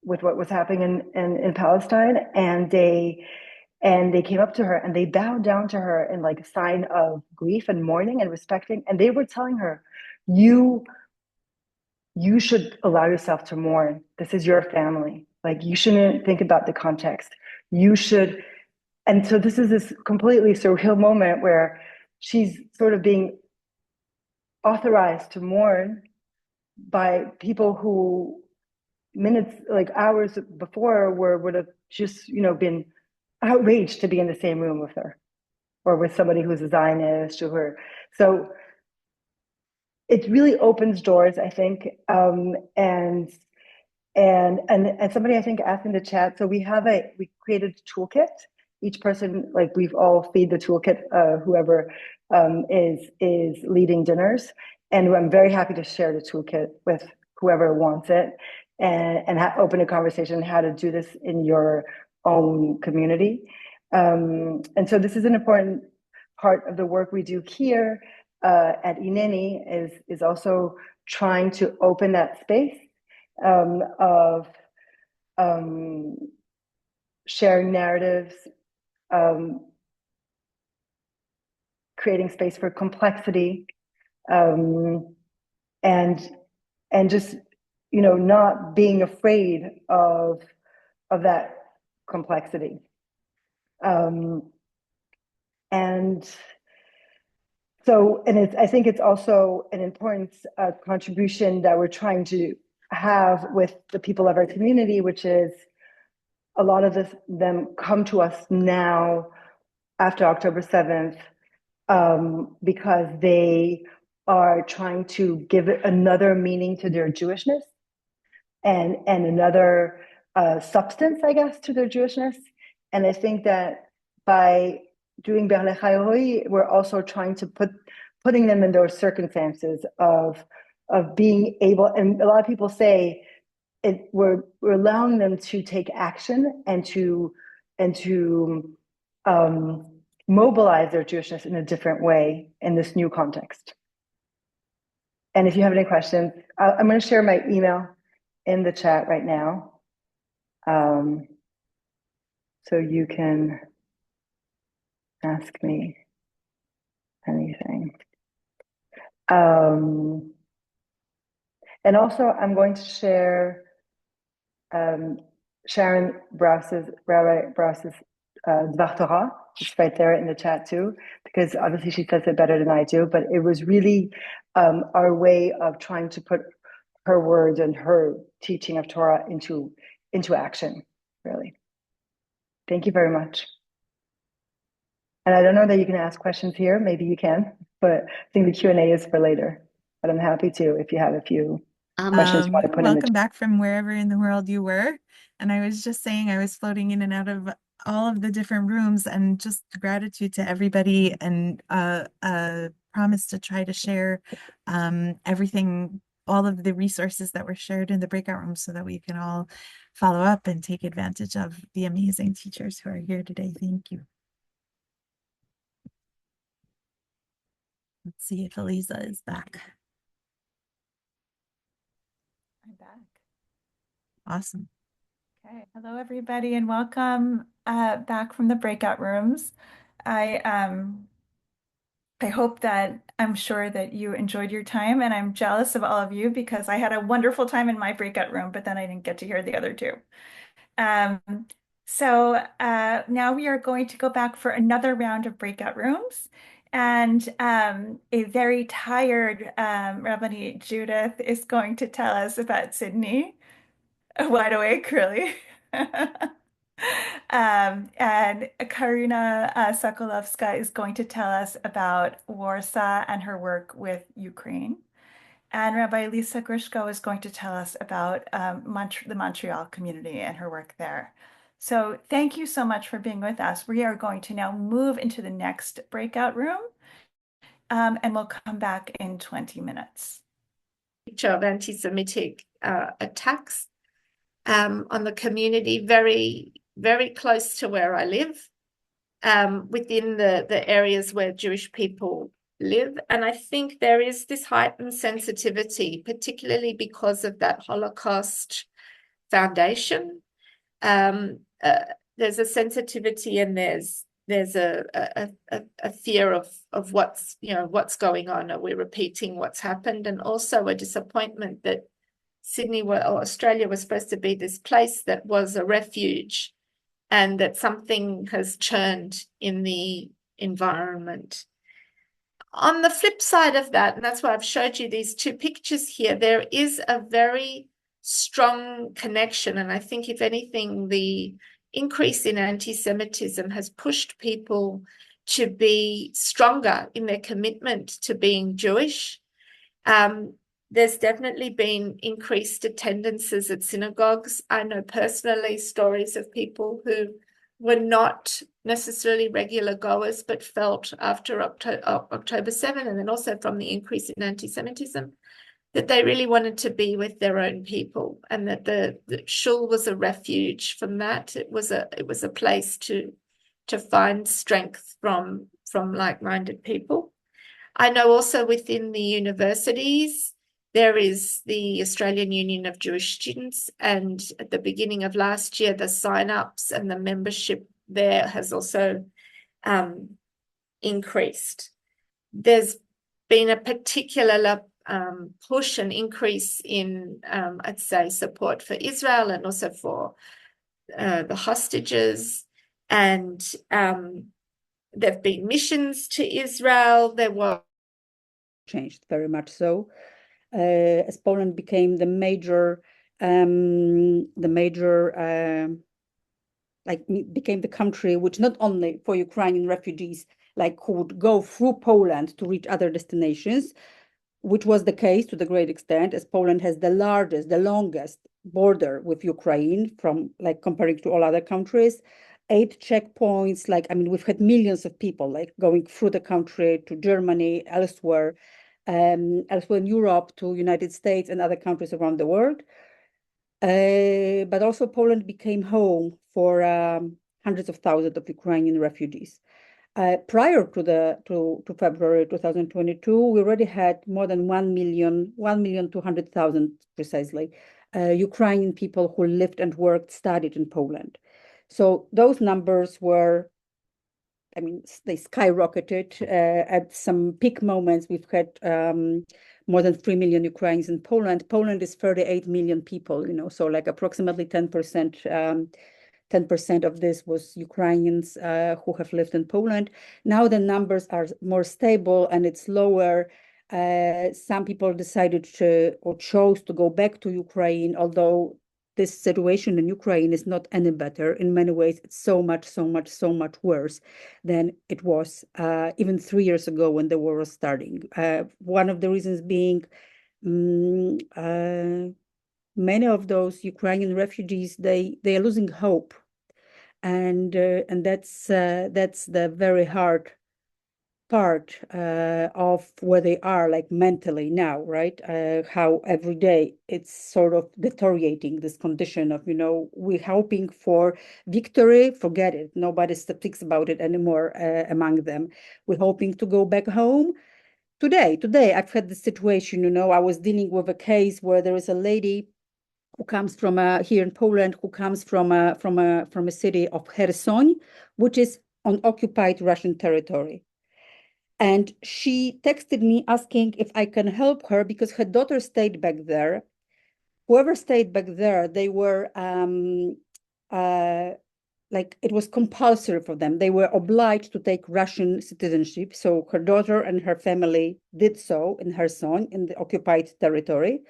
with what was happening in Palestine, and they came up to her and they bowed down to her in like a sign of grief and mourning and respecting, and they were telling her, you should allow yourself to mourn. This is your family. Like, you shouldn't think about the context. You should. And so this is this completely surreal moment where she's sort of being authorized to mourn by people who minutes, like hours before, would have just, been outraged to be in the same room with her, or with somebody who's a Zionist or her. So it really opens doors, I think. And somebody, I think, asked in the chat. So we created a toolkit. Each person, like, we've all feed the toolkit, whoever is leading dinners. And I'm very happy to share the toolkit with whoever wants it, and open a conversation how to do this in your own community. And so this is an important part of the work we do here at Ineni, is also trying to open that space of sharing narratives, creating space for complexity, and and just, you know, not being afraid of that complexity. And so, I think it's also an important contribution that we're trying to have with the people of our community, which is a lot of them come to us now after October 7th because they are trying to give it another meaning to their Jewishness and another substance, I guess, to their Jewishness. And I think that by doing Ber Lecha Eloi, we're also trying to putting them in those circumstances of being able, and a lot of people say we're allowing them to take action and to mobilize their Jewishness in a different way in this new context. And if you have any questions, I'm going to share my email in the chat right now. So you can ask me anything. And also I'm going to share Sharon Rabbi Bras's HerTorah. It's right there in the chat too, because obviously she says it better than I do, but it was really our way of trying to put her words and her teaching of Torah into action, really. Thank you very much. And I don't know that you can ask questions here, maybe you can, but I think the Q&A is for later. But I'm happy to if you have a few questions you want to put in the Welcome back from wherever in the world you were. And I was just saying I was floating in and out of all of the different rooms, and just gratitude to everybody, and promise to try to share everything, all of the resources that were shared in the breakout room, so that we can all follow up and take advantage of the amazing teachers who are here today. Thank you. Let's see if Eliza is back. I'm back. Awesome. Okay. Hello, everybody, and welcome back from the breakout rooms. I hope that, I'm sure that you enjoyed your time, and I'm jealous of all of you because I had a wonderful time in my breakout room, but then I didn't get to hear the other two. So now we are going to go back for another round of breakout rooms. And a very tired Rabbi Judith is going to tell us about Sydney. Wide awake, really. And Karina Sokolovska is going to tell us about Warsaw and her work with Ukraine. And Rabbi Lisa Grishko is going to tell us about the Montreal community and her work there. So thank you so much for being with us. We are going to now move into the next breakout room, and we'll come back in 20 minutes. Picture of anti-Semitic attacks on the community, very, very close to where I live, within the areas where Jewish people live. And I think there is this heightened sensitivity, particularly because of that Holocaust Foundation. There's a sensitivity, and there's a fear of what's going on. Are we repeating what's happened? And also a disappointment that Sydney or Australia was supposed to be this place that was a refuge, and that something has churned in the environment. On the flip side of that, and that's why I've showed you these two pictures here, there is a very strong connection. And I think, if anything, the increase in anti-Semitism has pushed people to be stronger in their commitment to being Jewish. There's definitely been increased attendances at synagogues. I know personally stories of people who were not necessarily regular goers, but felt after October 7, and then also from the increase in anti-Semitism, that they really wanted to be with their own people, and that the shul was a refuge from that. It was a place to find strength from like-minded people. I know also within the universities, there is the Australian Union of Jewish Students, and at the beginning of last year, the sign-ups and the membership there has also increased. There's been a particular push and increase in, I'd say, support for Israel and also for the hostages. And there've been missions to Israel. There were changed very much so, as Poland became the major became the country which not only for Ukrainian refugees like who would go through Poland to reach other destinations, which was the case to the great extent, as Poland has the longest border with Ukraine from like comparing to all other countries. 8 checkpoints, we've had millions of people like going through the country to Germany, elsewhere in Europe, to United States and other countries around the world. But also Poland became home for hundreds of thousands of Ukrainian refugees. Prior to February 2022, we already had more than 1,200,000 precisely, Ukrainian people who lived and worked, studied in Poland. So those numbers were, they skyrocketed. At some peak moments, we've had more than 3 million Ukrainians in Poland. Poland is 38 million people, so like approximately 10%. 10% of this was Ukrainians who have lived in Poland. Now the numbers are more stable and it's lower. Some people decided or chose to go back to Ukraine, although this situation in Ukraine is not any better. In many ways, it's so much worse than it was even 3 years ago when the war was starting. One of the reasons being many of those Ukrainian refugees, they are losing hope, and that's the very hard part of where they are, like mentally now, right? How every day it's sort of deteriorating, this condition of, we're hoping for victory, forget it. Nobody speaks about it anymore among them. We're hoping to go back home. Today, I've had this situation, I was dealing with a case where there is a lady who comes from here in Poland, who comes from a city of Kherson, which is on occupied Russian territory. And she texted me asking if I can help her because her daughter stayed back there. Whoever stayed back there, they were it was compulsory for them. They were obliged to take Russian citizenship. So her daughter and her family did so in Kherson, in the occupied territory.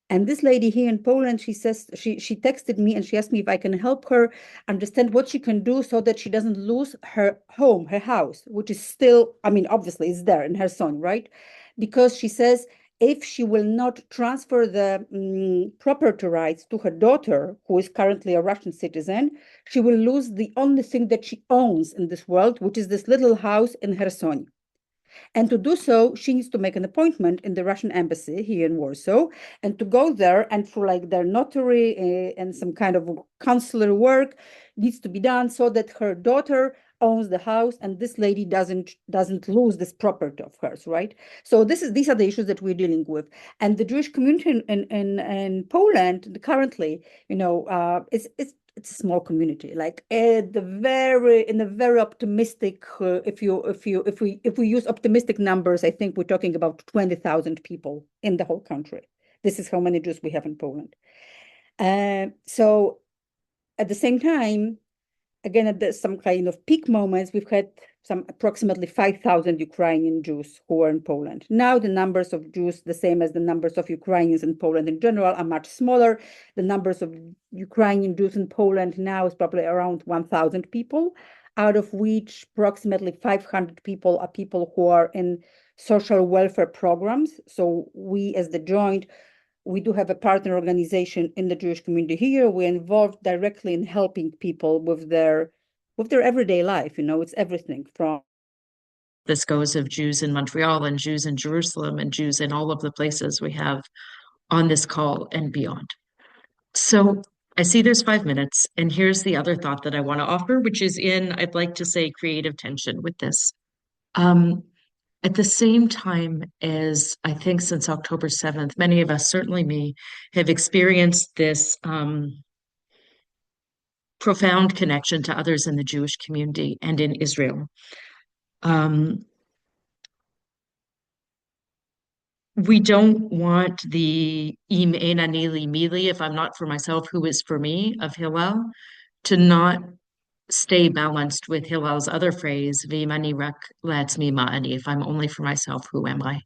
And this lady here in Poland, she says, she texted me and she asked me if I can help her understand what she can do so that she doesn't lose her home, her house, which is still, obviously it's there in Kherson, right? Because she says, if she will not transfer the property rights to her daughter, who is currently a Russian citizen, she will lose the only thing that she owns in this world, which is this little house in Kherson. And to do so, she needs to make an appointment in the Russian embassy here in Warsaw and to go there, and for like their notary and some kind of consular work needs to be done so that her daughter owns the house and this lady doesn't lose this property of hers, right? So these are the issues that we're dealing with. And the Jewish community in Poland currently, it's a small community, like in a very optimistic, if we use optimistic numbers, I think we're talking about 20,000 people in the whole country. This is how many Jews we have in Poland. So at the same time, again, at some kind of peak moments, we've had some approximately 5,000 Ukrainian Jews who were in Poland. Now the numbers of Jews, the same as the numbers of Ukrainians in Poland in general, are much smaller. The numbers of Ukrainian Jews in Poland now is probably around 1,000 people, out of which approximately 500 people are people who are in social welfare programs. So we, as the Joint, we do have a partner organization in the Jewish community here. We're involved directly in helping people with their everyday life. It's everything from. This goes of Jews in Montreal and Jews in Jerusalem and Jews in all of the places we have on this call and beyond. So I see there's 5 minutes, and here's the other thought that I want to offer, which is I'd like to say, creative tension with this. At the same time as I think since October 7th, many of us, certainly me, have experienced this profound connection to others in the Jewish community and in Israel. we don't want the im ena nili mili, if I'm not for myself, who is for me, of Hillel, to not stay balanced with Hillel's other phrase, v'imani rak la'atzmi ma'ani, if I'm only for myself, who am I?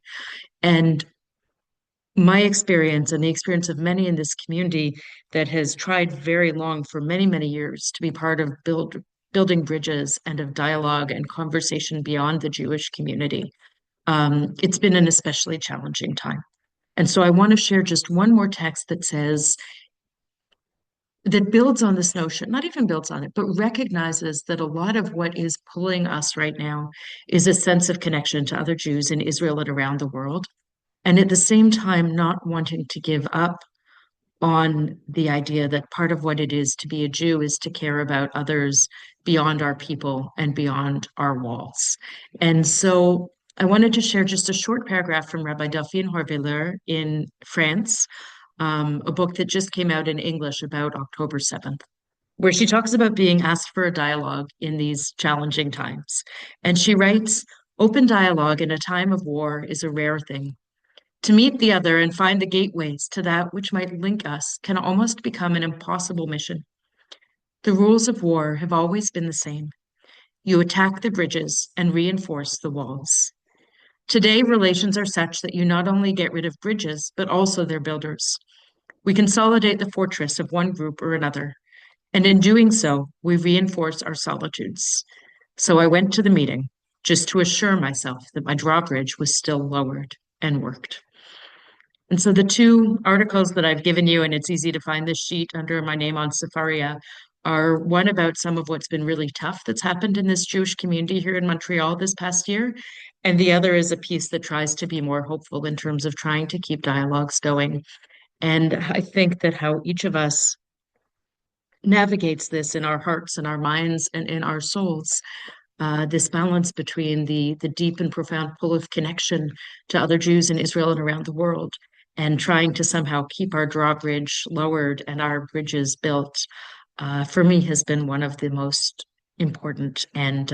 And my experience and the experience of many in this community that has tried very long for many, many years to be part of building bridges and of dialogue and conversation beyond the Jewish community. It's been an especially challenging time. And so I want to share just one more text that builds on this notion, not even builds on it, but recognizes that a lot of what is pulling us right now is a sense of connection to other Jews in Israel and around the world. And at the same time, not wanting to give up on the idea that part of what it is to be a Jew is to care about others beyond our people and beyond our walls. And so I wanted to share just a short paragraph from Rabbi Delphine Horviller in France, a book that just came out in English about October 7th, where she talks about being asked for a dialogue in these challenging times. And she writes, "Open dialogue in a time of war is a rare thing. To meet the other and find the gateways to that which might link us can almost become an impossible mission. The rules of war have always been the same. You attack the bridges and reinforce the walls. Today, relations are such that you not only get rid of bridges, but also their builders. We consolidate the fortress of one group or another, and in doing so, we reinforce our solitudes. So I went to the meeting just to assure myself that my drawbridge was still lowered and worked." And so the two articles that I've given you, and it's easy to find this sheet under my name on Sefaria, are one about some of what's been really tough that's happened in this Jewish community here in Montreal this past year. And the other is a piece that tries to be more hopeful in terms of trying to keep dialogues going. And I think that how each of us navigates this in our hearts and our minds and in our souls, this balance between the deep and profound pull of connection to other Jews in Israel and around the world, and trying to somehow keep our drawbridge lowered and our bridges built, for me has been one of the most important and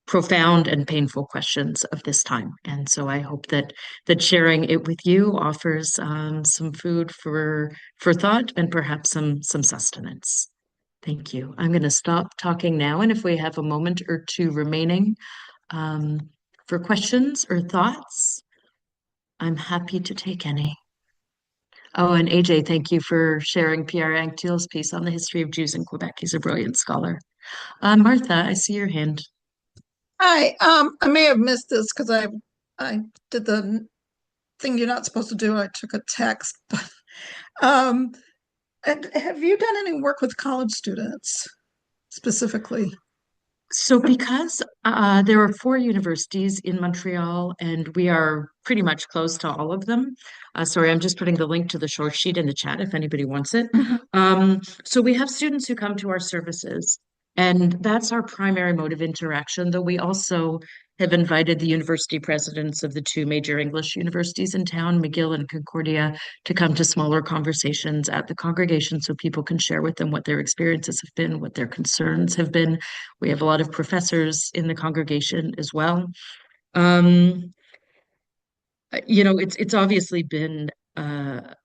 profound and painful questions of this time. And so I hope that sharing it with you offers some food for thought and perhaps some sustenance. Thank you. I'm going to stop talking now, and if we have a moment or two remaining for questions or thoughts, I'm happy to take any. Oh, and AJ, thank you for sharing Pierre Anctil's piece on the history of Jews in Quebec. He's a brilliant scholar. Martha, I see your hand. Hi, I may have missed this because I did the thing you're not supposed to do. I took a text, but and have you done any work with college students specifically? So because there are 4 universities in Montreal, and we are pretty much close to all of them. Sorry, I'm just putting the link to the short sheet in the chat if anybody wants it. So we have students who come to our services, and that's our primary mode of interaction, though we also have invited the university presidents of the 2 major English universities in town, McGill and Concordia, to come to smaller conversations at the congregation so people can share with them what their experiences have been, what their concerns have been. We have a lot of professors in the congregation as well. It's obviously been a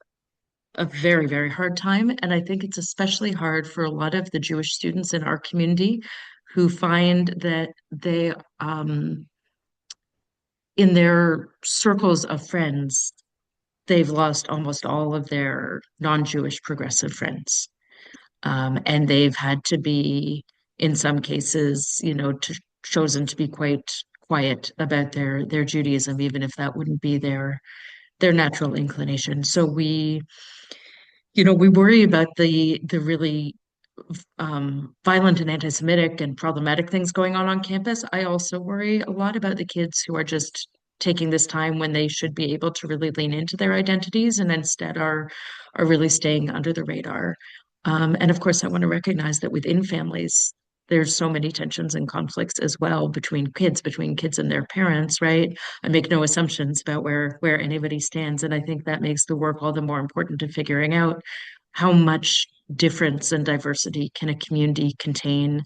very, very hard time. And I think it's especially hard for a lot of the Jewish students in our community who find that they, in their circles of friends, they've lost almost all of their non-Jewish progressive friends. And they've had to be, in some cases, chosen to be quite quiet about their Judaism, even if that wouldn't be their natural inclination. So we worry about the really violent and anti-Semitic and problematic things going on campus. I also worry a lot about the kids who are just taking this time when they should be able to really lean into their identities and instead are really staying under the radar. And of course, I want to recognize that within families, there's so many tensions and conflicts as well between kids and their parents, right? I make no assumptions about where anybody stands. And I think that makes the work all the more important to figuring out how much difference and diversity can a community contain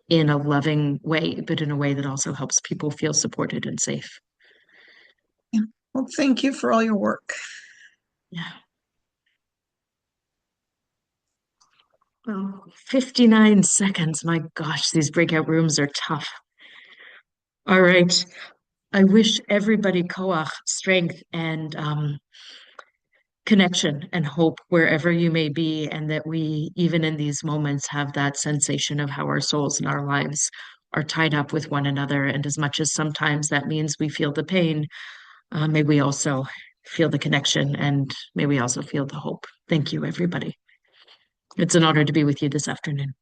in a loving way, but in a way that also helps people feel supported and safe. Well, thank you for all your work. Yeah. Well, 59 seconds. My gosh, these breakout rooms are tough. All right. I wish everybody koach, strength, and connection and hope wherever you may be, and that we, even in these moments, have that sensation of how our souls and our lives are tied up with one another. And as much as sometimes that means we feel the pain, may we also feel the connection, and may we also feel the hope. Thank you, everybody. It's an honor to be with you this afternoon,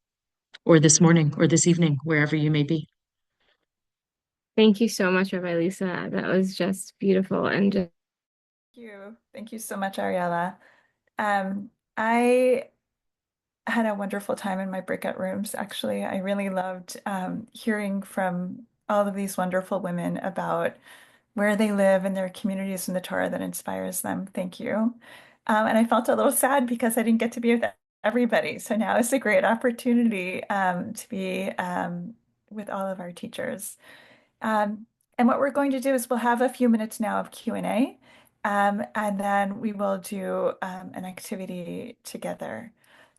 or this morning, or this evening, wherever you may be. Thank you so much, Rabbi Lisa. That was just beautiful and just Thank you so much, Ariella. I had a wonderful time in my breakout rooms, actually. I really loved hearing from all of these wonderful women about where they live and their communities and the Torah that inspires them. Thank you. And I felt a little sad because I didn't get to be with everybody. So now it's a great opportunity to be with all of our teachers. And what we're going to do is we'll have a few minutes now of Q&A, and then we will do an activity together.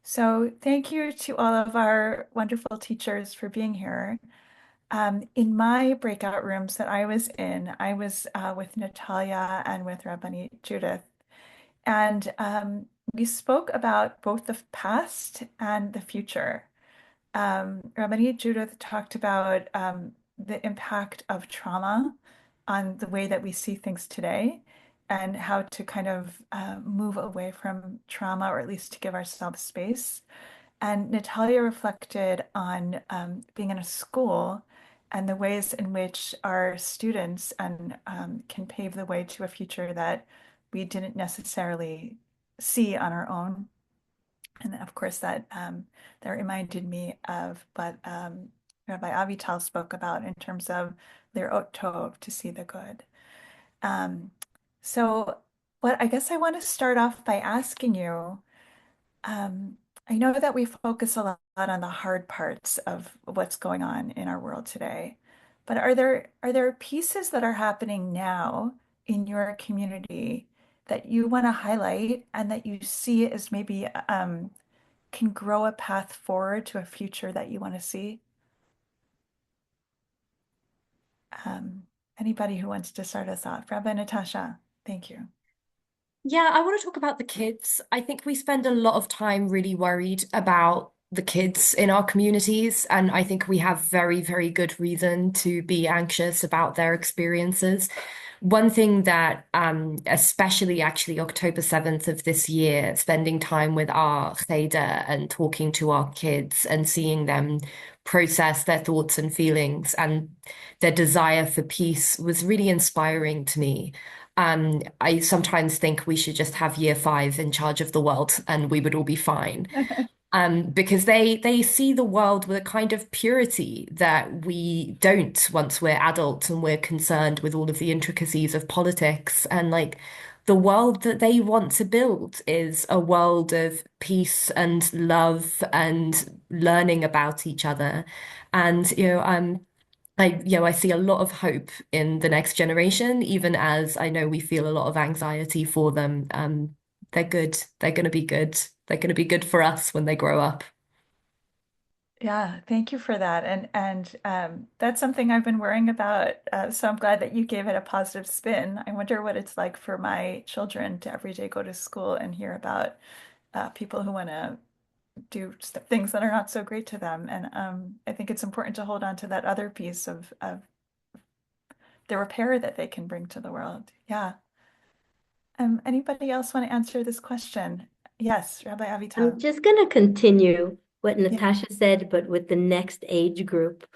So thank you to all of our wonderful teachers for being here. In my breakout rooms that I was in, I was with Natalya and with Rabbi Judith. And we spoke about both the past and the future. Rabbi Judith talked about the impact of trauma on the way that we see things today and how to kind of move away from trauma, or at least to give ourselves space. And Natalya reflected on being in a school and the ways in which our students can pave the way to a future that we didn't necessarily see on our own. And of course, that reminded me of what Rabbi Avital spoke about in terms of lirot tov, to see the good. So what I guess I want to start off by asking you, I know that we focus a lot on the hard parts of what's going on in our world today, but are there pieces that are happening now in your community that you want to highlight and that you see as maybe can grow a path forward to a future that you want to see? Anybody who wants to start us off? Rabbi Natasha, thank you. Yeah, I want to talk about the kids. I think we spend a lot of time really worried about the kids in our communities, and I think we have very, very good reason to be anxious about their experiences. One thing that, especially actually October 7th of this year, spending time with our cheder and talking to our kids and seeing them process their thoughts and feelings and their desire for peace was really inspiring to me. I sometimes think we should just have year 5 in charge of the world and we would all be fine. Because they see the world with a kind of purity that we don't once we're adults and we're concerned with all of the intricacies of politics. And like the world that they want to build is a world of peace and love and learning about each other. And I see a lot of hope in the next generation, even as I know we feel a lot of anxiety for them. They're good. They're going to be good. They're going to be good for us when they grow up. Yeah, thank you for that. And that's something I've been worrying about. So I'm glad that you gave it a positive spin. I wonder what it's like for my children to every day go to school and hear about people who want to do things that are not so great to them. And I think it's important to hold on to that other piece of the repair that they can bring to the world. Yeah. Anybody else want to answer this question? Yes, Rabbi Avital. I'm just going to continue what Natasha said, but with the next age group.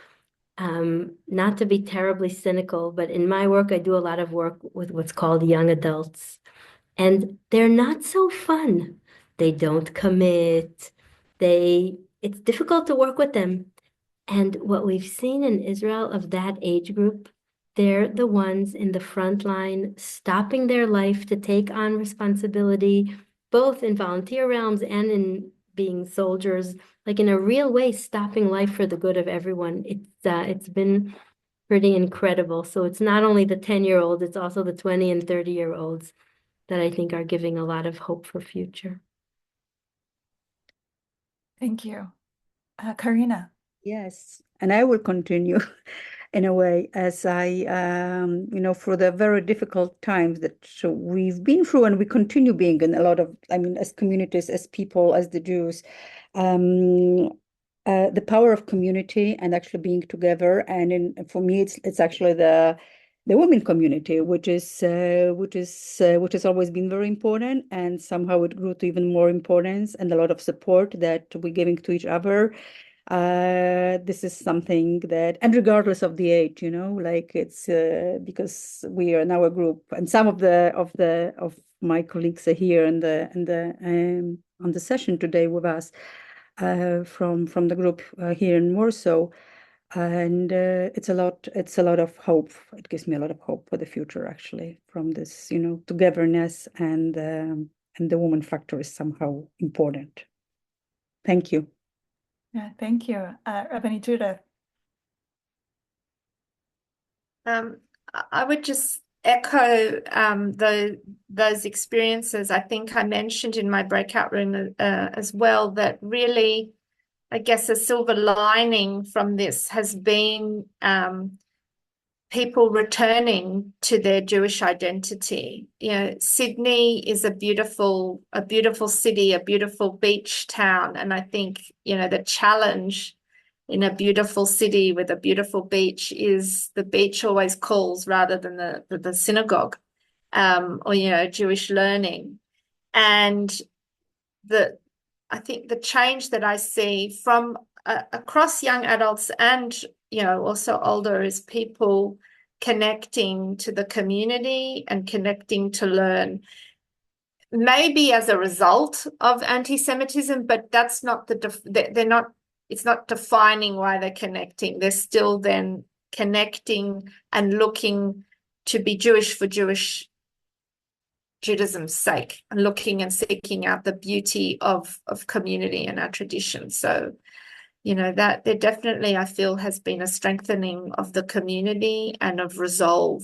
Not to be terribly cynical, but in my work, I do a lot of work with what's called young adults, and they're not so fun. They don't commit. It's difficult to work with them. And what we've seen in Israel of that age group, they're the ones in the front line, stopping their life to take on responsibility, both in volunteer realms and in being soldiers, like in a real way, stopping life for the good of everyone. It's been pretty incredible. So it's not only the 10-year-olds, it's also the 20 and 30-year-olds that I think are giving a lot of hope for future. Thank you. Karina. Yes, and I will continue in a way as for the very difficult times that we've been through and we continue being in a lot of, as communities, as people, as the Jews, the power of community and actually being together. And for me, it's actually the women community, which has always been very important, and somehow it grew to even more importance and a lot of support that we're giving to each other. This is something that, and regardless of the age, like it's because we are now a group, and some of my colleagues are here on the session today with us from the group here in Warsaw, and it's a lot of hope. It gives me a lot of hope for the future, actually, from this, togetherness, and the woman factor is somehow important. Thank you. Yeah, thank you. Rabbi Judith. I would just echo those experiences. I think I mentioned in my breakout room as well that really, I guess, a silver lining from this has been people returning to their Jewish identity. Sydney is a beautiful city, a beautiful beach town, and I think the challenge in a beautiful city with a beautiful beach is the beach always calls rather than the synagogue, or Jewish learning. And I think the change that I see from across young adults and also older is people connecting to the community and connecting to learn, maybe as a result of anti-Semitism, but that's not it's not defining why they're connecting. They're still then connecting and looking to be Jewish for Judaism's sake, and looking and seeking out the beauty of community and our tradition. So, that there definitely, I feel, has been a strengthening of the community and of resolve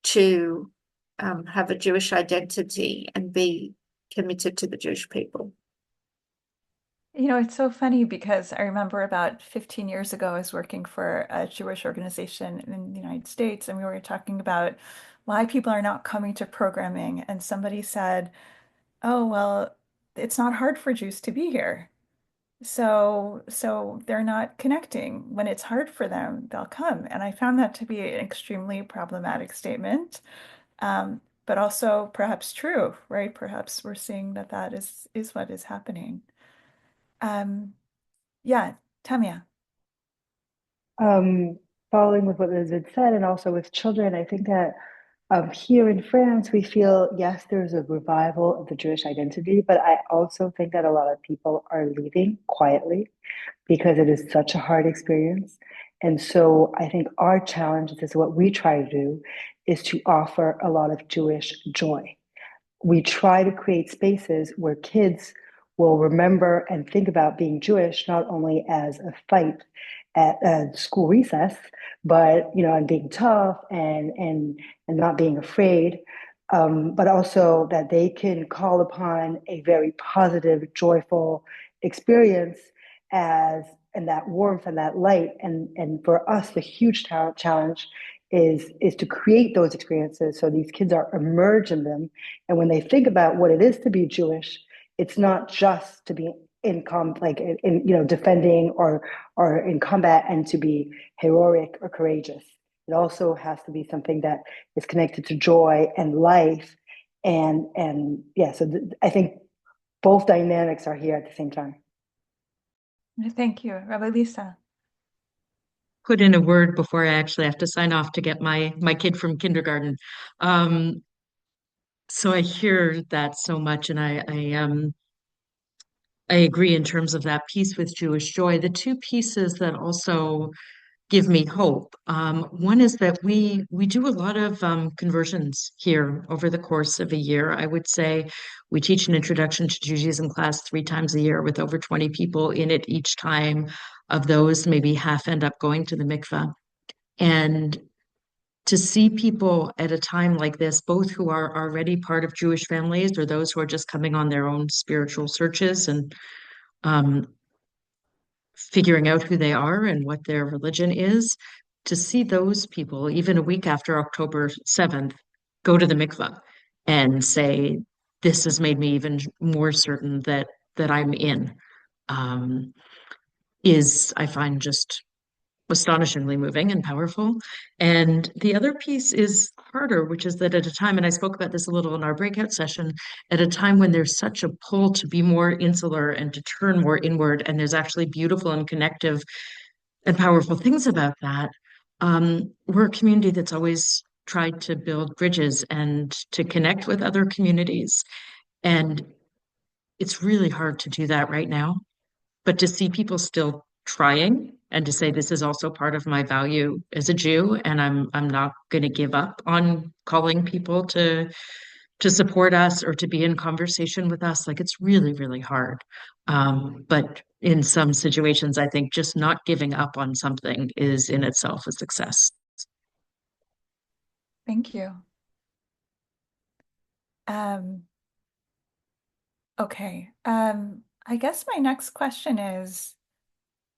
to have a Jewish identity and be committed to the Jewish people. It's so funny because I remember about 15 years ago, I was working for a Jewish organization in the United States, and we were talking about why people are not coming to programming. And somebody said, oh, well, it's not hard for Jews to be here. So they're not connecting. When it's hard for them, they'll come. And I found that to be an extremely problematic statement, but also perhaps true, right? Perhaps we're seeing that is what is happening. Yeah, Tamia. Following with what has been said, and also with children, I think that here in France, we feel, yes, there's a revival of the Jewish identity, but I also think that a lot of people are leaving quietly because it is such a hard experience. And so I think our challenge, this is what we try to do, is to offer a lot of Jewish joy. We try to create spaces where kids will remember and think about being Jewish, not only as a fight at school recess, but and being tough and not being afraid, but also that they can call upon a very positive, joyful experience and that warmth and that light. And for us, the huge challenge is to create those experiences so these kids are immersed in them. And when they think about what it is to be Jewish, it's not just to be in defending or in combat and to be heroic or courageous. It also has to be something that is connected to joy and life. And yeah, so I think both dynamics are here at the same time. Thank you. Rabbi Lisa. Put in a word before I actually have to sign off to get my kid from kindergarten. So I hear that so much, and I agree in terms of that piece with Jewish joy. The two pieces that also give me hope. One is that we do a lot of conversions here over the course of a year. I would say we teach an introduction to Judaism class 3 times a year with over 20 people in it each time. Of those, maybe half end up going to the mikveh. And to see people at a time like this, both who are already part of Jewish families or those who are just coming on their own spiritual searches and um, figuring out who they are and what their religion is, to see those people, even a week after October 7th, go to the mikvah and say, this has made me even more certain that I'm in, um, is, I find, just astonishingly moving and powerful. And the other piece is harder, which is that at a time, and I spoke about this a little in our breakout session, at a time when there's such a pull to be more insular and to turn more inward, and there's actually beautiful and connective and powerful things about that. We're a community that's always tried to build bridges and to connect with other communities. And it's really hard to do that right now. But to see people still trying and to say this is also part of my value as a Jew, and I'm not going to give up on calling people to support us or to be in conversation with us, like it's really, really hard. But in some situations, I think just not giving up on something is in itself a success. Thank you. Okay. I guess my next question is,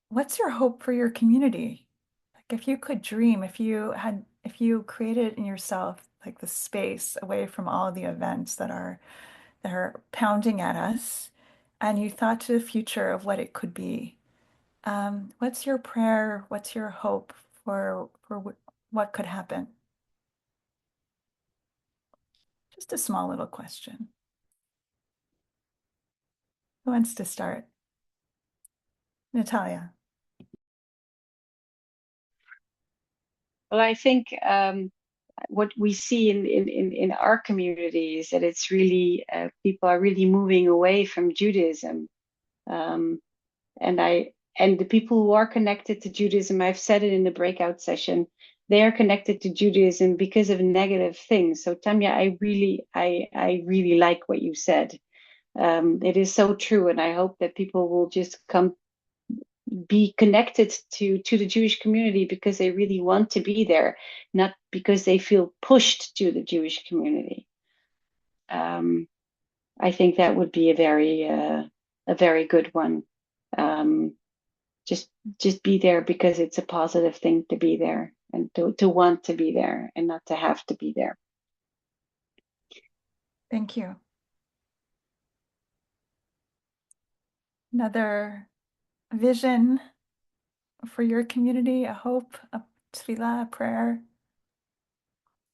what's your hope for your community? Like if you could dream, if you created in yourself like the space away from all the events that are pounding at us, and you thought to the future of what it could be, what's your prayer? What's your hope for what could happen? Just a small little question. Who wants to start? Natalya. Well, I think what we see in our community is that it's really people are really moving away from Judaism, and the people who are connected to Judaism, I've said it in the breakout session, they are connected to Judaism because of negative things. So Tamia, I really like what you said. It is so true, and I hope that people will just come be connected to the Jewish community because they really want to be there, not because they feel pushed to the Jewish community. I think that would be a very good one. Just be there because it's a positive thing to be there and to want to be there and not to have to be there. Thank you. Another vision for your community, a hope, a tefillah, a prayer.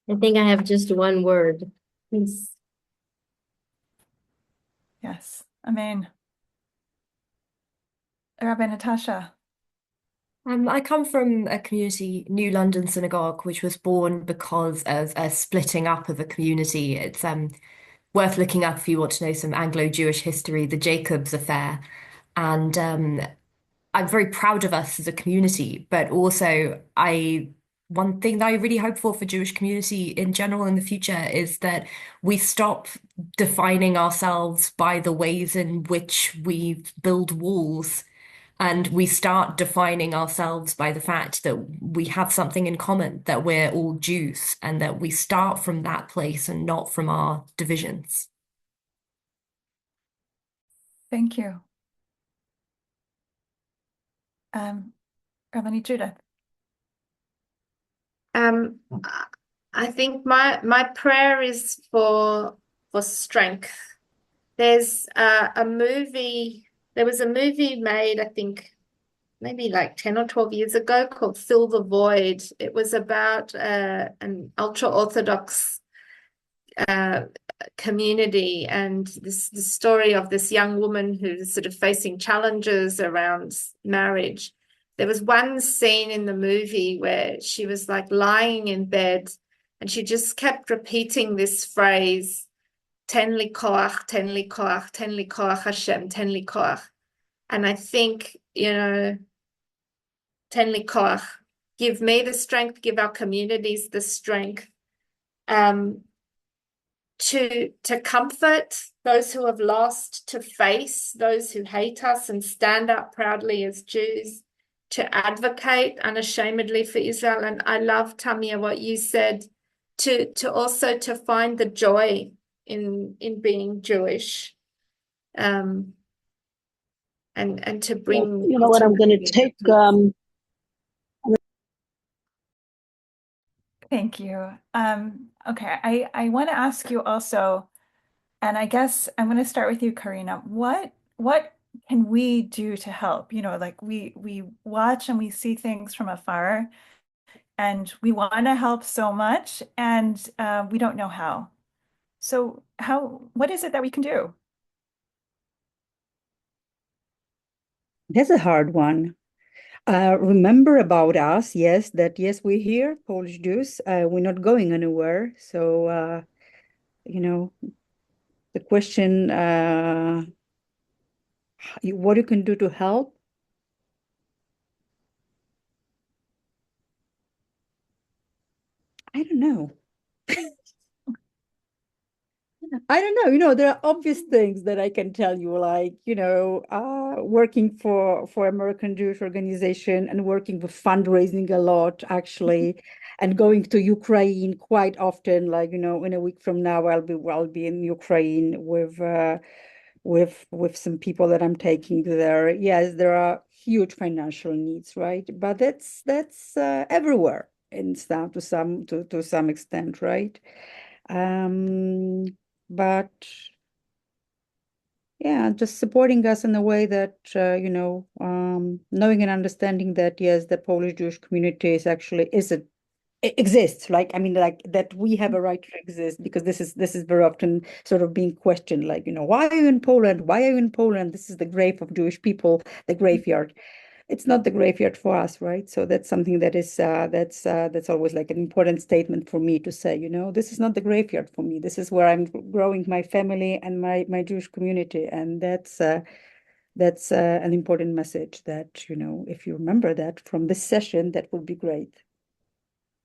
I think I have just one word. Peace. Yes, amen. Rabbi Natasha. I come from a community, New London Synagogue, which was born because of a splitting up of a community. It's worth looking up if you want to know some Anglo-Jewish history, the Jacobs Affair. And I'm very proud of us as a community, but also one thing that I really hope for Jewish community in general in the future is that we stop defining ourselves by the ways in which we build walls, and we start defining ourselves by the fact that we have something in common, that we're all Jews, and that we start from that place and not from our divisions. Thank you. Rabbi Judith. I think my prayer is for strength. There's a movie. There was a movie made, I think, maybe like 10 or 12 years ago called Fill the Void. It was about an ultra-Orthodox community and the story of this young woman who's sort of facing challenges around marriage. There was one scene in the movie where she was like lying in bed and she just kept repeating this phrase, Ten li koach, ten li koach, ten li koach Hashem, ten li koach. And I think, ten li koach, give me the strength, give our communities the strength to comfort those who have lost, to face those who hate us and stand up proudly as Jews, advocate unashamedly for Israel. And I love, Tamia, what you said, to also to find the joy in being Jewish, and to bring you know what, I'm going to take Thank you. Okay, I want to ask you also, and I guess I'm going to start with you, Karina. What can we do to help? You know, like we watch and we see things from afar, and we want to help so much, and we don't know how. So what is it that we can do? That's a hard one. Remember about us, yes, we're here, Polish Jews. We're not going anywhere. So, you know, the question, what you can do to help? I don't know. I don't know. There are obvious things that I can tell you, like, working for American Jewish organization and working with fundraising a lot, actually, and going to Ukraine quite often. Like, in a week from now, I'll be in Ukraine with some people that I'm taking there. Yes, there are huge financial needs, right? But that's everywhere in some to some extent, right? But yeah, just supporting us in a way that knowing and understanding that yes, the Polish Jewish community exists. Like, I mean, like that we have a right to exist, because this is very often sort of being questioned, like, why are you in Poland? Why are you in Poland? This is the grave of Jewish people, the graveyard. It's not the graveyard for us, right? So that's something that is that's always like an important statement for me to say, this is not the graveyard for me. This is where I'm growing my family and my Jewish community, and that's an important message that, if you remember that from this session, that would be great.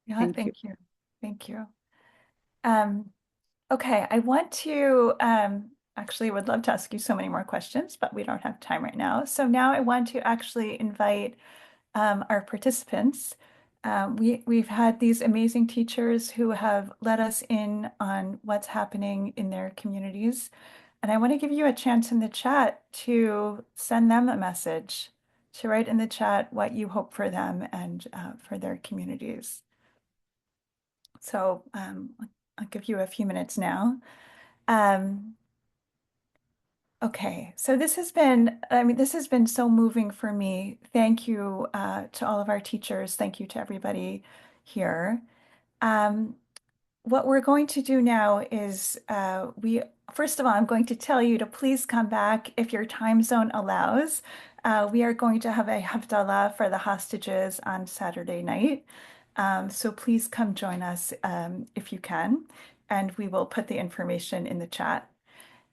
Yeah, thank you. Thank you. Okay, I want to actually would love to ask you so many more questions, but we don't have time right now. So now I want to actually invite our participants. We've had these amazing teachers who have let us in on what's happening in their communities. And I want to give you a chance in the chat to send them a message, to write in the chat what you hope for them and for their communities. So I'll give you a few minutes now. Okay, so this has been so moving for me. Thank you to all of our teachers. Thank you to everybody here. What we're going to do now is first of all, I'm going to tell you to please come back if your time zone allows. We are going to have a Havdalah for the hostages on Saturday night. So please come join us if you can, and we will put the information in the chat.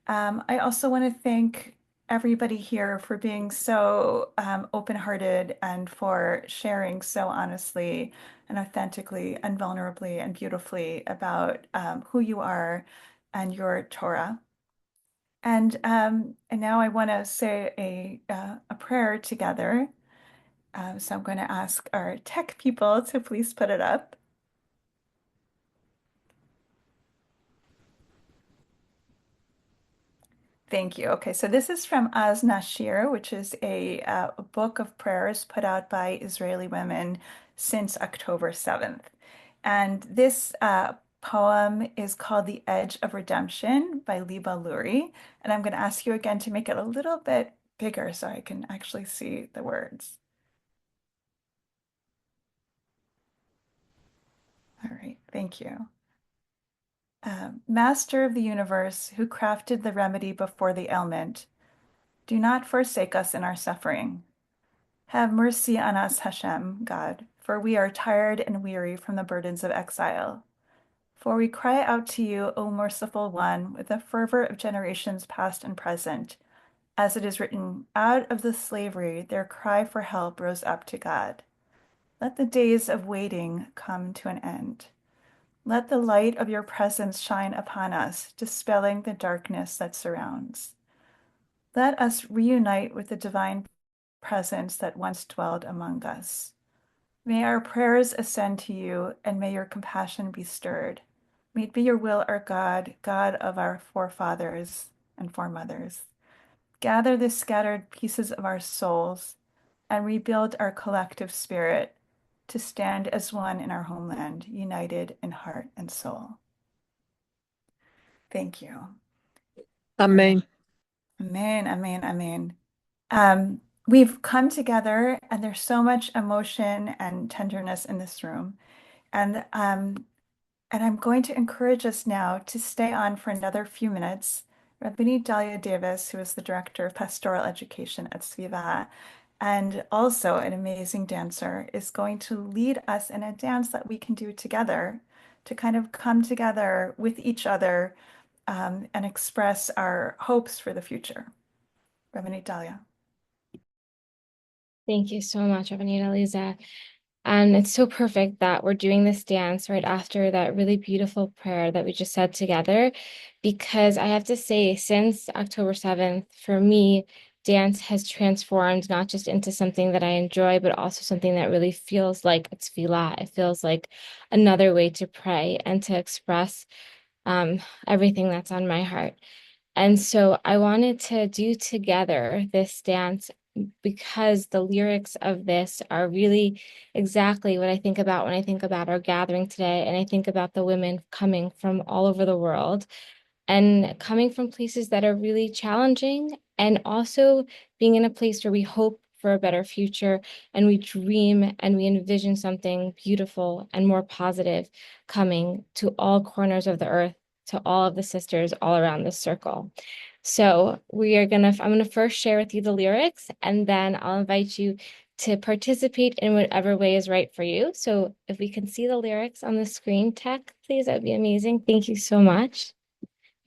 I also want to thank everybody here for being so open-hearted and for sharing so honestly and authentically and vulnerably and beautifully about who you are and your Torah. And now I want to say a prayer together. So I'm going to ask our tech people to please put it up. Thank you. Okay, so this is from Az Nashir, which is a book of prayers put out by Israeli women since October 7th. And this poem is called The Edge of Redemption by Liba Luri. And I'm going to ask you again to make it a little bit bigger so I can actually see the words. All right, thank you. Master of the universe, who crafted the remedy before the ailment, do not forsake us in our suffering. Have mercy on us, Hashem, God, for we are tired and weary from the burdens of exile. For we cry out to you, O merciful one, with the fervor of generations past and present. As it is written, out of the slavery their cry for help rose up to God. Let the days of waiting come to an end. Let the light of your presence shine upon us, dispelling the darkness that surrounds. Let us reunite with the divine presence that once dwelled among us. May our prayers ascend to you, and may your compassion be stirred. May it be your will, our God, God of our forefathers and foremothers. Gather the scattered pieces of our souls and rebuild our collective spirit to stand as one in our homeland, united in heart and soul. Thank you. Amen. Amen, amen, amen. We've come together, and there's so much emotion and tenderness in this room. And I'm going to encourage us now to stay on for another few minutes. Rabbi Natalya Davis, who is the director of pastoral education at SVIVAH, and also an amazing dancer, is going to lead us in a dance that we can do together to kind of come together with each other and express our hopes for the future. Rabbi Natalya. Thank you so much, Avital, Lisa. And it's so perfect that we're doing this dance right after that really beautiful prayer that we just said together, because I have to say, since October 7th, for me, dance has transformed not just into something that I enjoy, but also something that really feels like it's tefillah. It feels like another way to pray and to express everything that's on my heart. And so I wanted to do together this dance because the lyrics of this are really exactly what I think about when I think about our gathering today. And I think about the women coming from all over the world and coming from places that are really challenging, and also being in a place where we hope for a better future and we dream and we envision something beautiful and more positive coming to all corners of the earth, to all of the sisters all around this circle. So I'm gonna first share with you the lyrics, and then I'll invite you to participate in whatever way is right for you. So if we can see the lyrics on the screen, Tech, please, that'd be amazing. Thank you so much.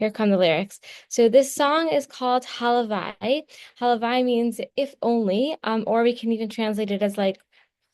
Here come the lyrics. So this song is called Halavai. Halavai means if only, or we can even translate it as like,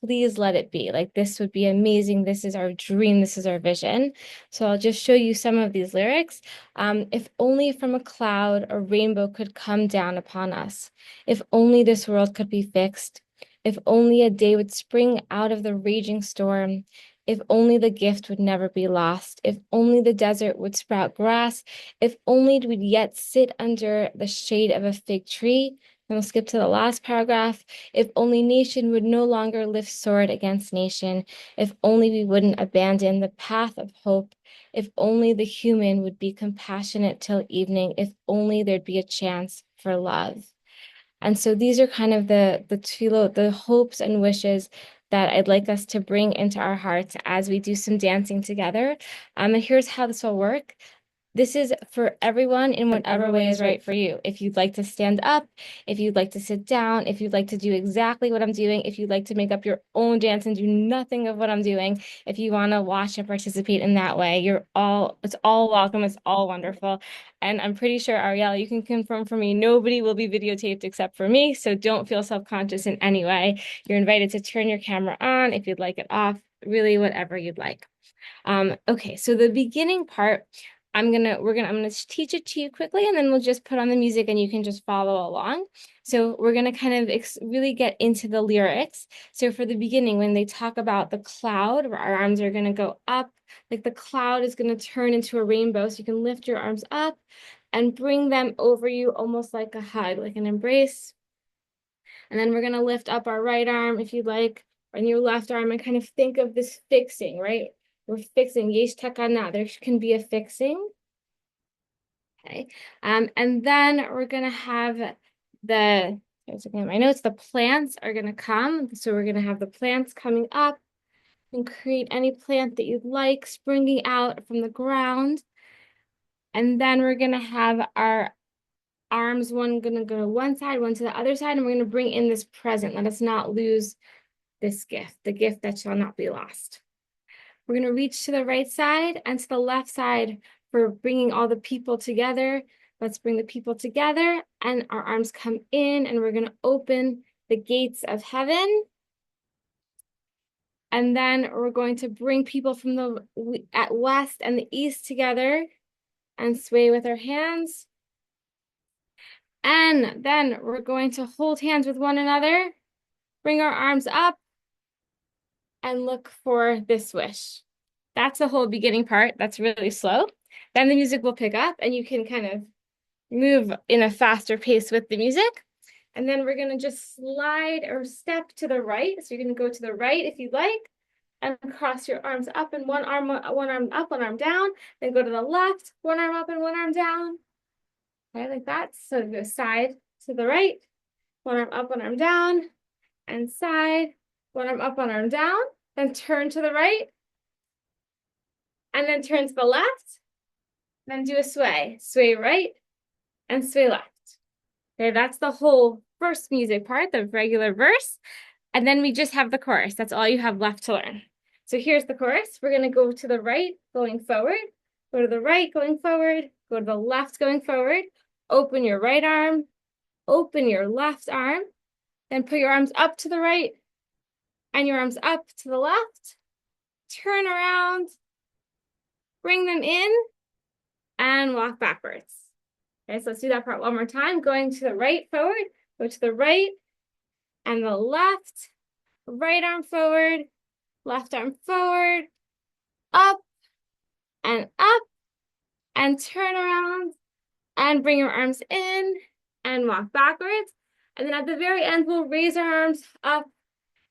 please let it be. Like, this would be amazing. This is our dream. This is our vision. So I'll just show you some of these lyrics. If only from a cloud a rainbow could come down upon us. If only this world could be fixed. If only a day would spring out of the raging storm. If only the gift would never be lost. If only the desert would sprout grass. If only we'd yet sit under the shade of a fig tree. And we'll skip to the last paragraph. If only nation would no longer lift sword against nation. If only we wouldn't abandon the path of hope. If only the human would be compassionate till evening. If only there'd be a chance for love. And so these are kind of the hopes and wishes that I'd like us to bring into our hearts as we do some dancing together. And here's how this will work. This is for everyone in whatever way is right for you. If you'd like to stand up, if you'd like to sit down, if you'd like to do exactly what I'm doing, if you'd like to make up your own dance and do nothing of what I'm doing, if you want to watch and participate in that way, it's all welcome. It's all wonderful. And I'm pretty sure, Ariel, you can confirm for me, nobody will be videotaped except for me. So don't feel self-conscious in any way. You're invited to turn your camera on if you'd like it off, really whatever you'd like. Okay, so the beginning part, I'm gonna teach it to you quickly, and then we'll just put on the music and you can just follow along. So we're gonna kind of really get into the lyrics. So for the beginning, when they talk about the cloud, our arms are gonna go up, like the cloud is gonna turn into a rainbow. So you can lift your arms up and bring them over you almost like a hug, like an embrace. And then we're gonna lift up our right arm, if you'd like, and your left arm, and kind of think of this fixing, right? We're fixing, yesh takana, there can be a fixing. Okay, and then we're gonna have here's again my notes, the plants are gonna come. So we're gonna have the plants coming up, and create any plant that you'd like springing out from the ground. And then we're gonna have our arms, one gonna go to one side, one to the other side, and we're gonna bring in this present. Let us not lose this gift, the gift that shall not be lost. We're going to reach to the right side and to the left side for bringing all the people together. Let's bring the people together, and our arms come in, and we're going to open the gates of heaven. And then we're going to bring people from the west and the east together and sway with our hands. And then we're going to hold hands with one another, bring our arms up, and look for this wish. That's the whole beginning part. That's really slow. Then the music will pick up and you can kind of move in a faster pace with the music. And then we're going to just slide or step to the right. So you're going to go to the right if you'd like, and cross your arms up and one arm up, one arm down. Then go to the left, one arm up and one arm down. Okay, like that. So go side to the right, one arm up, one arm down, and side, one arm up, one arm down. Then turn to the right, and then turn to the left. Then do a sway. Sway right and sway left. Okay, that's the whole first music part, the regular verse. And then we just have the chorus. That's all you have left to learn. So here's the chorus. We're going to go to the right, going forward. Go to the right, going forward. Go to the left, going forward. Open your right arm. Open your left arm. Then put your arms up to the right and your arms up to the left. Turn around. Bring them in and walk backwards. Okay, so let's do that part one more time. Going to the right forward. Go to the right and the left. Right arm forward. Left arm forward. Up and turn around and bring your arms in and walk backwards. And then at the very end, we'll raise our arms up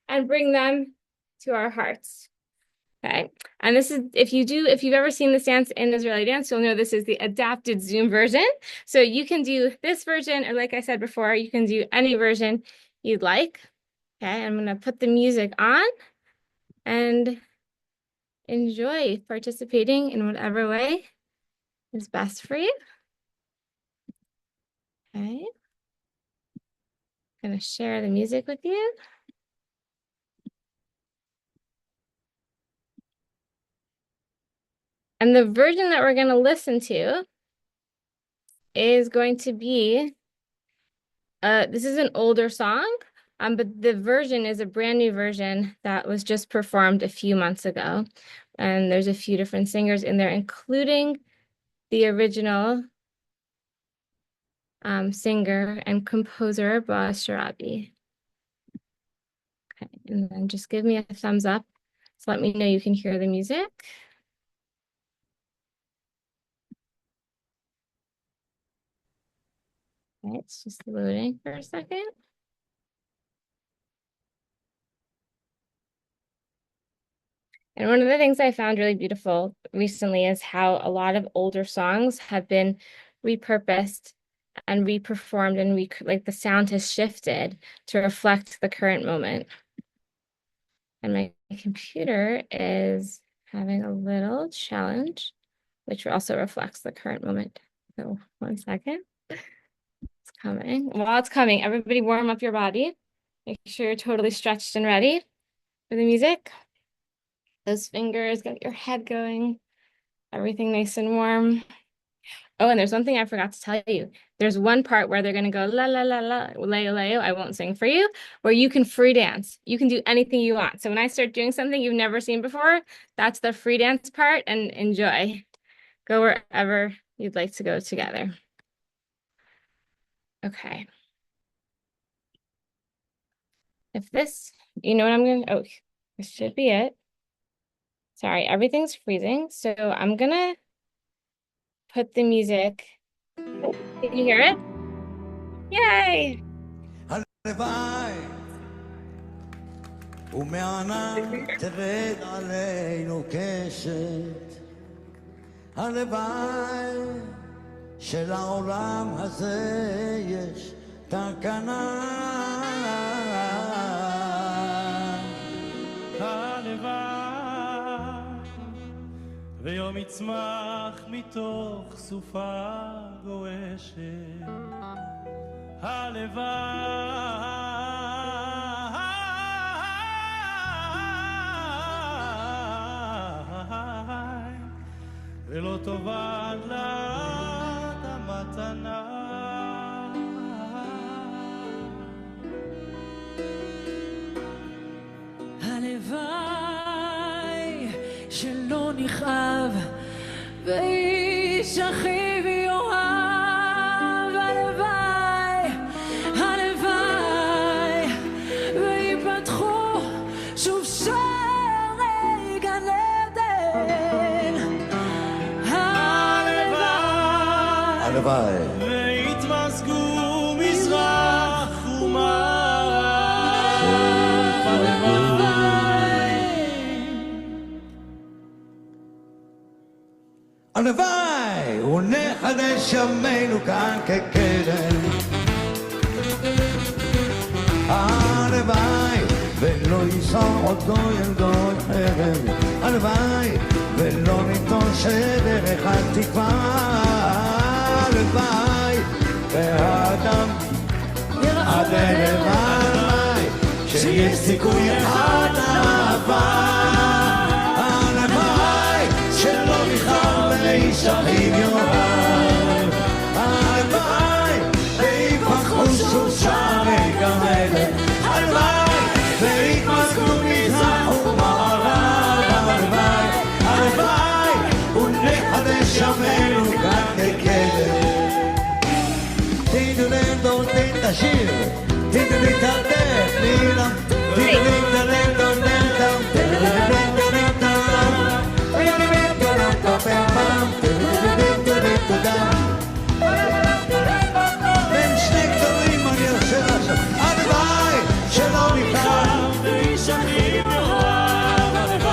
and bring them to our hearts. Okay, and this is, if you've ever seen this dance in Israeli dance, you'll know this is the adapted Zoom version. So you can do this version, or like I said before, you can do any version you'd like. Okay, I'm gonna put the music on and enjoy participating in whatever way is best for you. Okay, I'm gonna share the music with you. And the version that we're going to listen to is going to be, this is an older song, but the version is a brand new version that was just performed a few months ago. And there's a few different singers in there, including the original singer and composer, Bchiri. Okay, and then just give me a thumbs up. So let me know you can hear the music. Okay, it's just loading for a second. And one of the things I found really beautiful recently is how a lot of older songs have been repurposed and reperformed, and like the sound has shifted to reflect the current moment. And my computer is having a little challenge, which also reflects the current moment. So 1 second. It's coming. While it's coming, everybody warm up your body. Make sure you're totally stretched and ready for the music. Those fingers, get your head going. Everything nice and warm. Oh, and there's one thing I forgot to tell you. There's one part where they're going to go la la la la, leo leo, I won't sing for you, where you can free dance. You can do anything you want. So when I start doing something you've never seen before, that's the free dance part, and enjoy. Go wherever you'd like to go together. Okay. If this, you know what I'm going to, oh, this should be it. Sorry, everything's freezing. So I'm going to put the music. Can you hear it? Yay! ומענן תרד עלינו קשת, הלוואי שלעולם הזה יש תקנה, הלוואי ויום יצמח מתוך סופה גועשת, הלוואי ולא תאבד לעד המתנה. הלוואי שלא נכאב ואיש אחיו יאהב, הלוואי הלוואי והתמזגו מזרח ומערב הלוואי ונחדש ימינו כאן כקדם הלוואי ולא יישא אותו ילדות חרב הלוואי ולא ניטול שדרך התקווה הלוואי והאדם הדרך הלוואי שיש סיכוי אחד אהבה הלוואי שלא נכר לאיש אחיו יאהב הלוואי ויפתחו שוב שערי גן עדן הלוואי ויתמזגו מזרח ומערב הלוואי הלוואי ונחדש ימינו כאן כקדם תידולנדו תשיר תידולי תרדף נילם תידולי תלנדו נלדם תידולי תלנדו בין שני גדולים אני עושה עכשיו הלוואי שלא נכר ואיש אחיו יאהב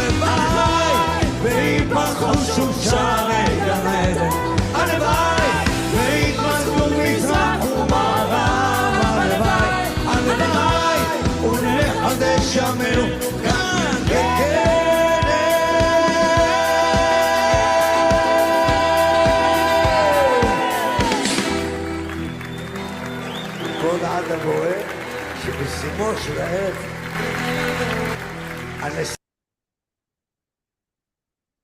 הלוואי ויפתחו שוב שערי גן עדן הלוואי ויתמזגו מזרח ומערב הלוואי ונחדש ימינו כאן כקדם כל עד הבורא שבסימו של הערב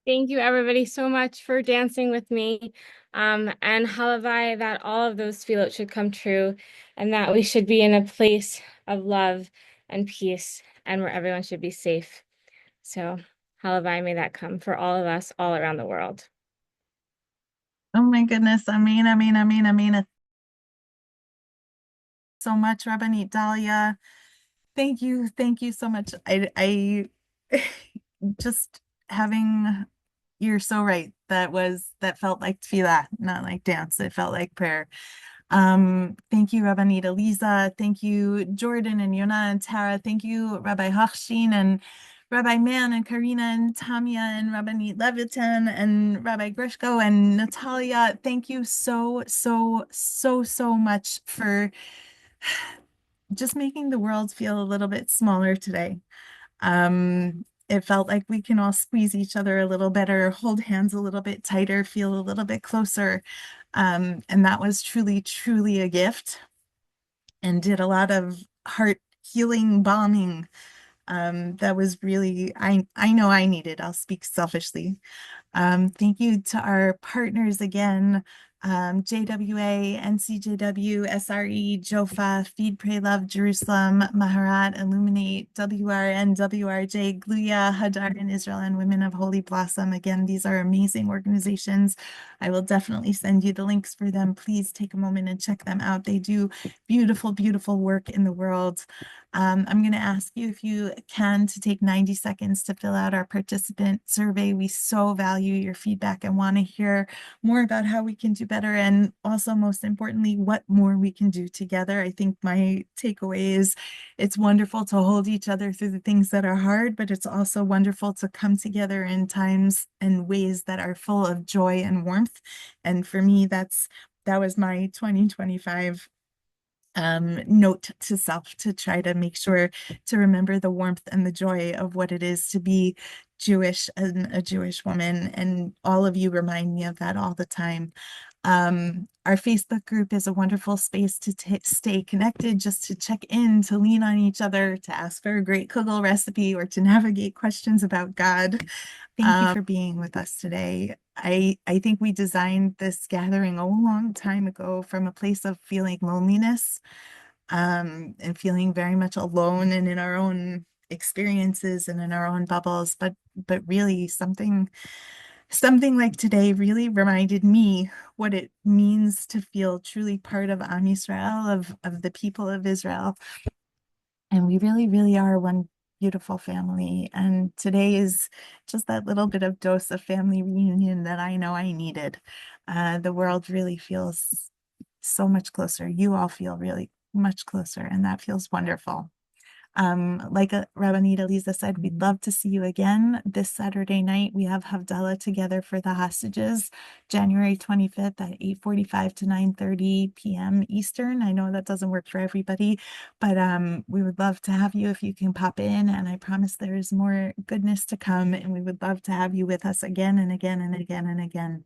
Thank you, everybody, so much for dancing with me. And halavai, that all of those tefillot should come true, and that we should be in a place of love and peace, and where everyone should be safe. So, halavai, may that come for all of us, all around the world. Oh my goodness. Amen, amen, amen, amen. So much, Rabbi Natalya. Thank you so much. I just having, you're so right. That felt like tefillah, not like dance. It felt like prayer. Thank you, Rabbi Natalya. Thank you, Jordan and Yonah and Tara. Thank you, Rabbi Hochstein and Rabbi Mann and Karina and Tamia and Rabbi Levitan and Rabbi Grishko and Natalya. Thank you so much for just making the world feel a little bit smaller today. It felt like we can all squeeze each other a little better, hold hands a little bit tighter, feel a little bit closer. And that was truly a gift and did a lot of heart healing balming. That was really, I know I needed, I'll speak selfishly. Thank you to our partners again, JWA, NCJW, SRE, JOFA, Feed, Pray, Love, Jerusalem, Maharat, Illuminate, WRN, WRJ, Gluya, Hadar in Israel, and Women of Holy Blossom. Again, these are amazing organizations. I will definitely send you the links for them. Please take a moment and check them out. They do beautiful work in the world. I'm going to ask you, if you can, to take 90 seconds to fill out our participant survey. We so value your feedback and want to hear more about how we can do better, and also, most importantly, what more we can do together. I think my takeaway is it's wonderful to hold each other through the things that are hard, but it's also wonderful to come together in times and ways that are full of joy and warmth. And for me, that was my 2025 note to self, to try to make sure to remember the warmth and the joy of what it is to be Jewish and a Jewish woman. And all of you remind me of that all the time. Our Facebook group is a wonderful space to stay connected, just to check in, to lean on each other, to ask for a great kugel recipe, or to navigate questions about God. Thank you for being with us today. I think we designed this gathering a long time ago from a place of feeling loneliness, and feeling very much alone and in our own experiences and in our own bubbles, but really something like today really reminded me what it means to feel truly part of Am Yisrael, of the people of Israel. And we really are one beautiful family. And today is just that little bit of dose of family reunion that I know I needed. The world really feels so much closer. You all feel really much closer, and that feels wonderful. Like Rabbi Natalya said, we'd love to see you again this Saturday night. We have Havdalah together for the hostages, January 25th at 8:45 to 9:30 p.m. Eastern. I know that doesn't work for everybody, but we would love to have you if you can pop in. And I promise there is more goodness to come, and we would love to have you with us again and again and again and again.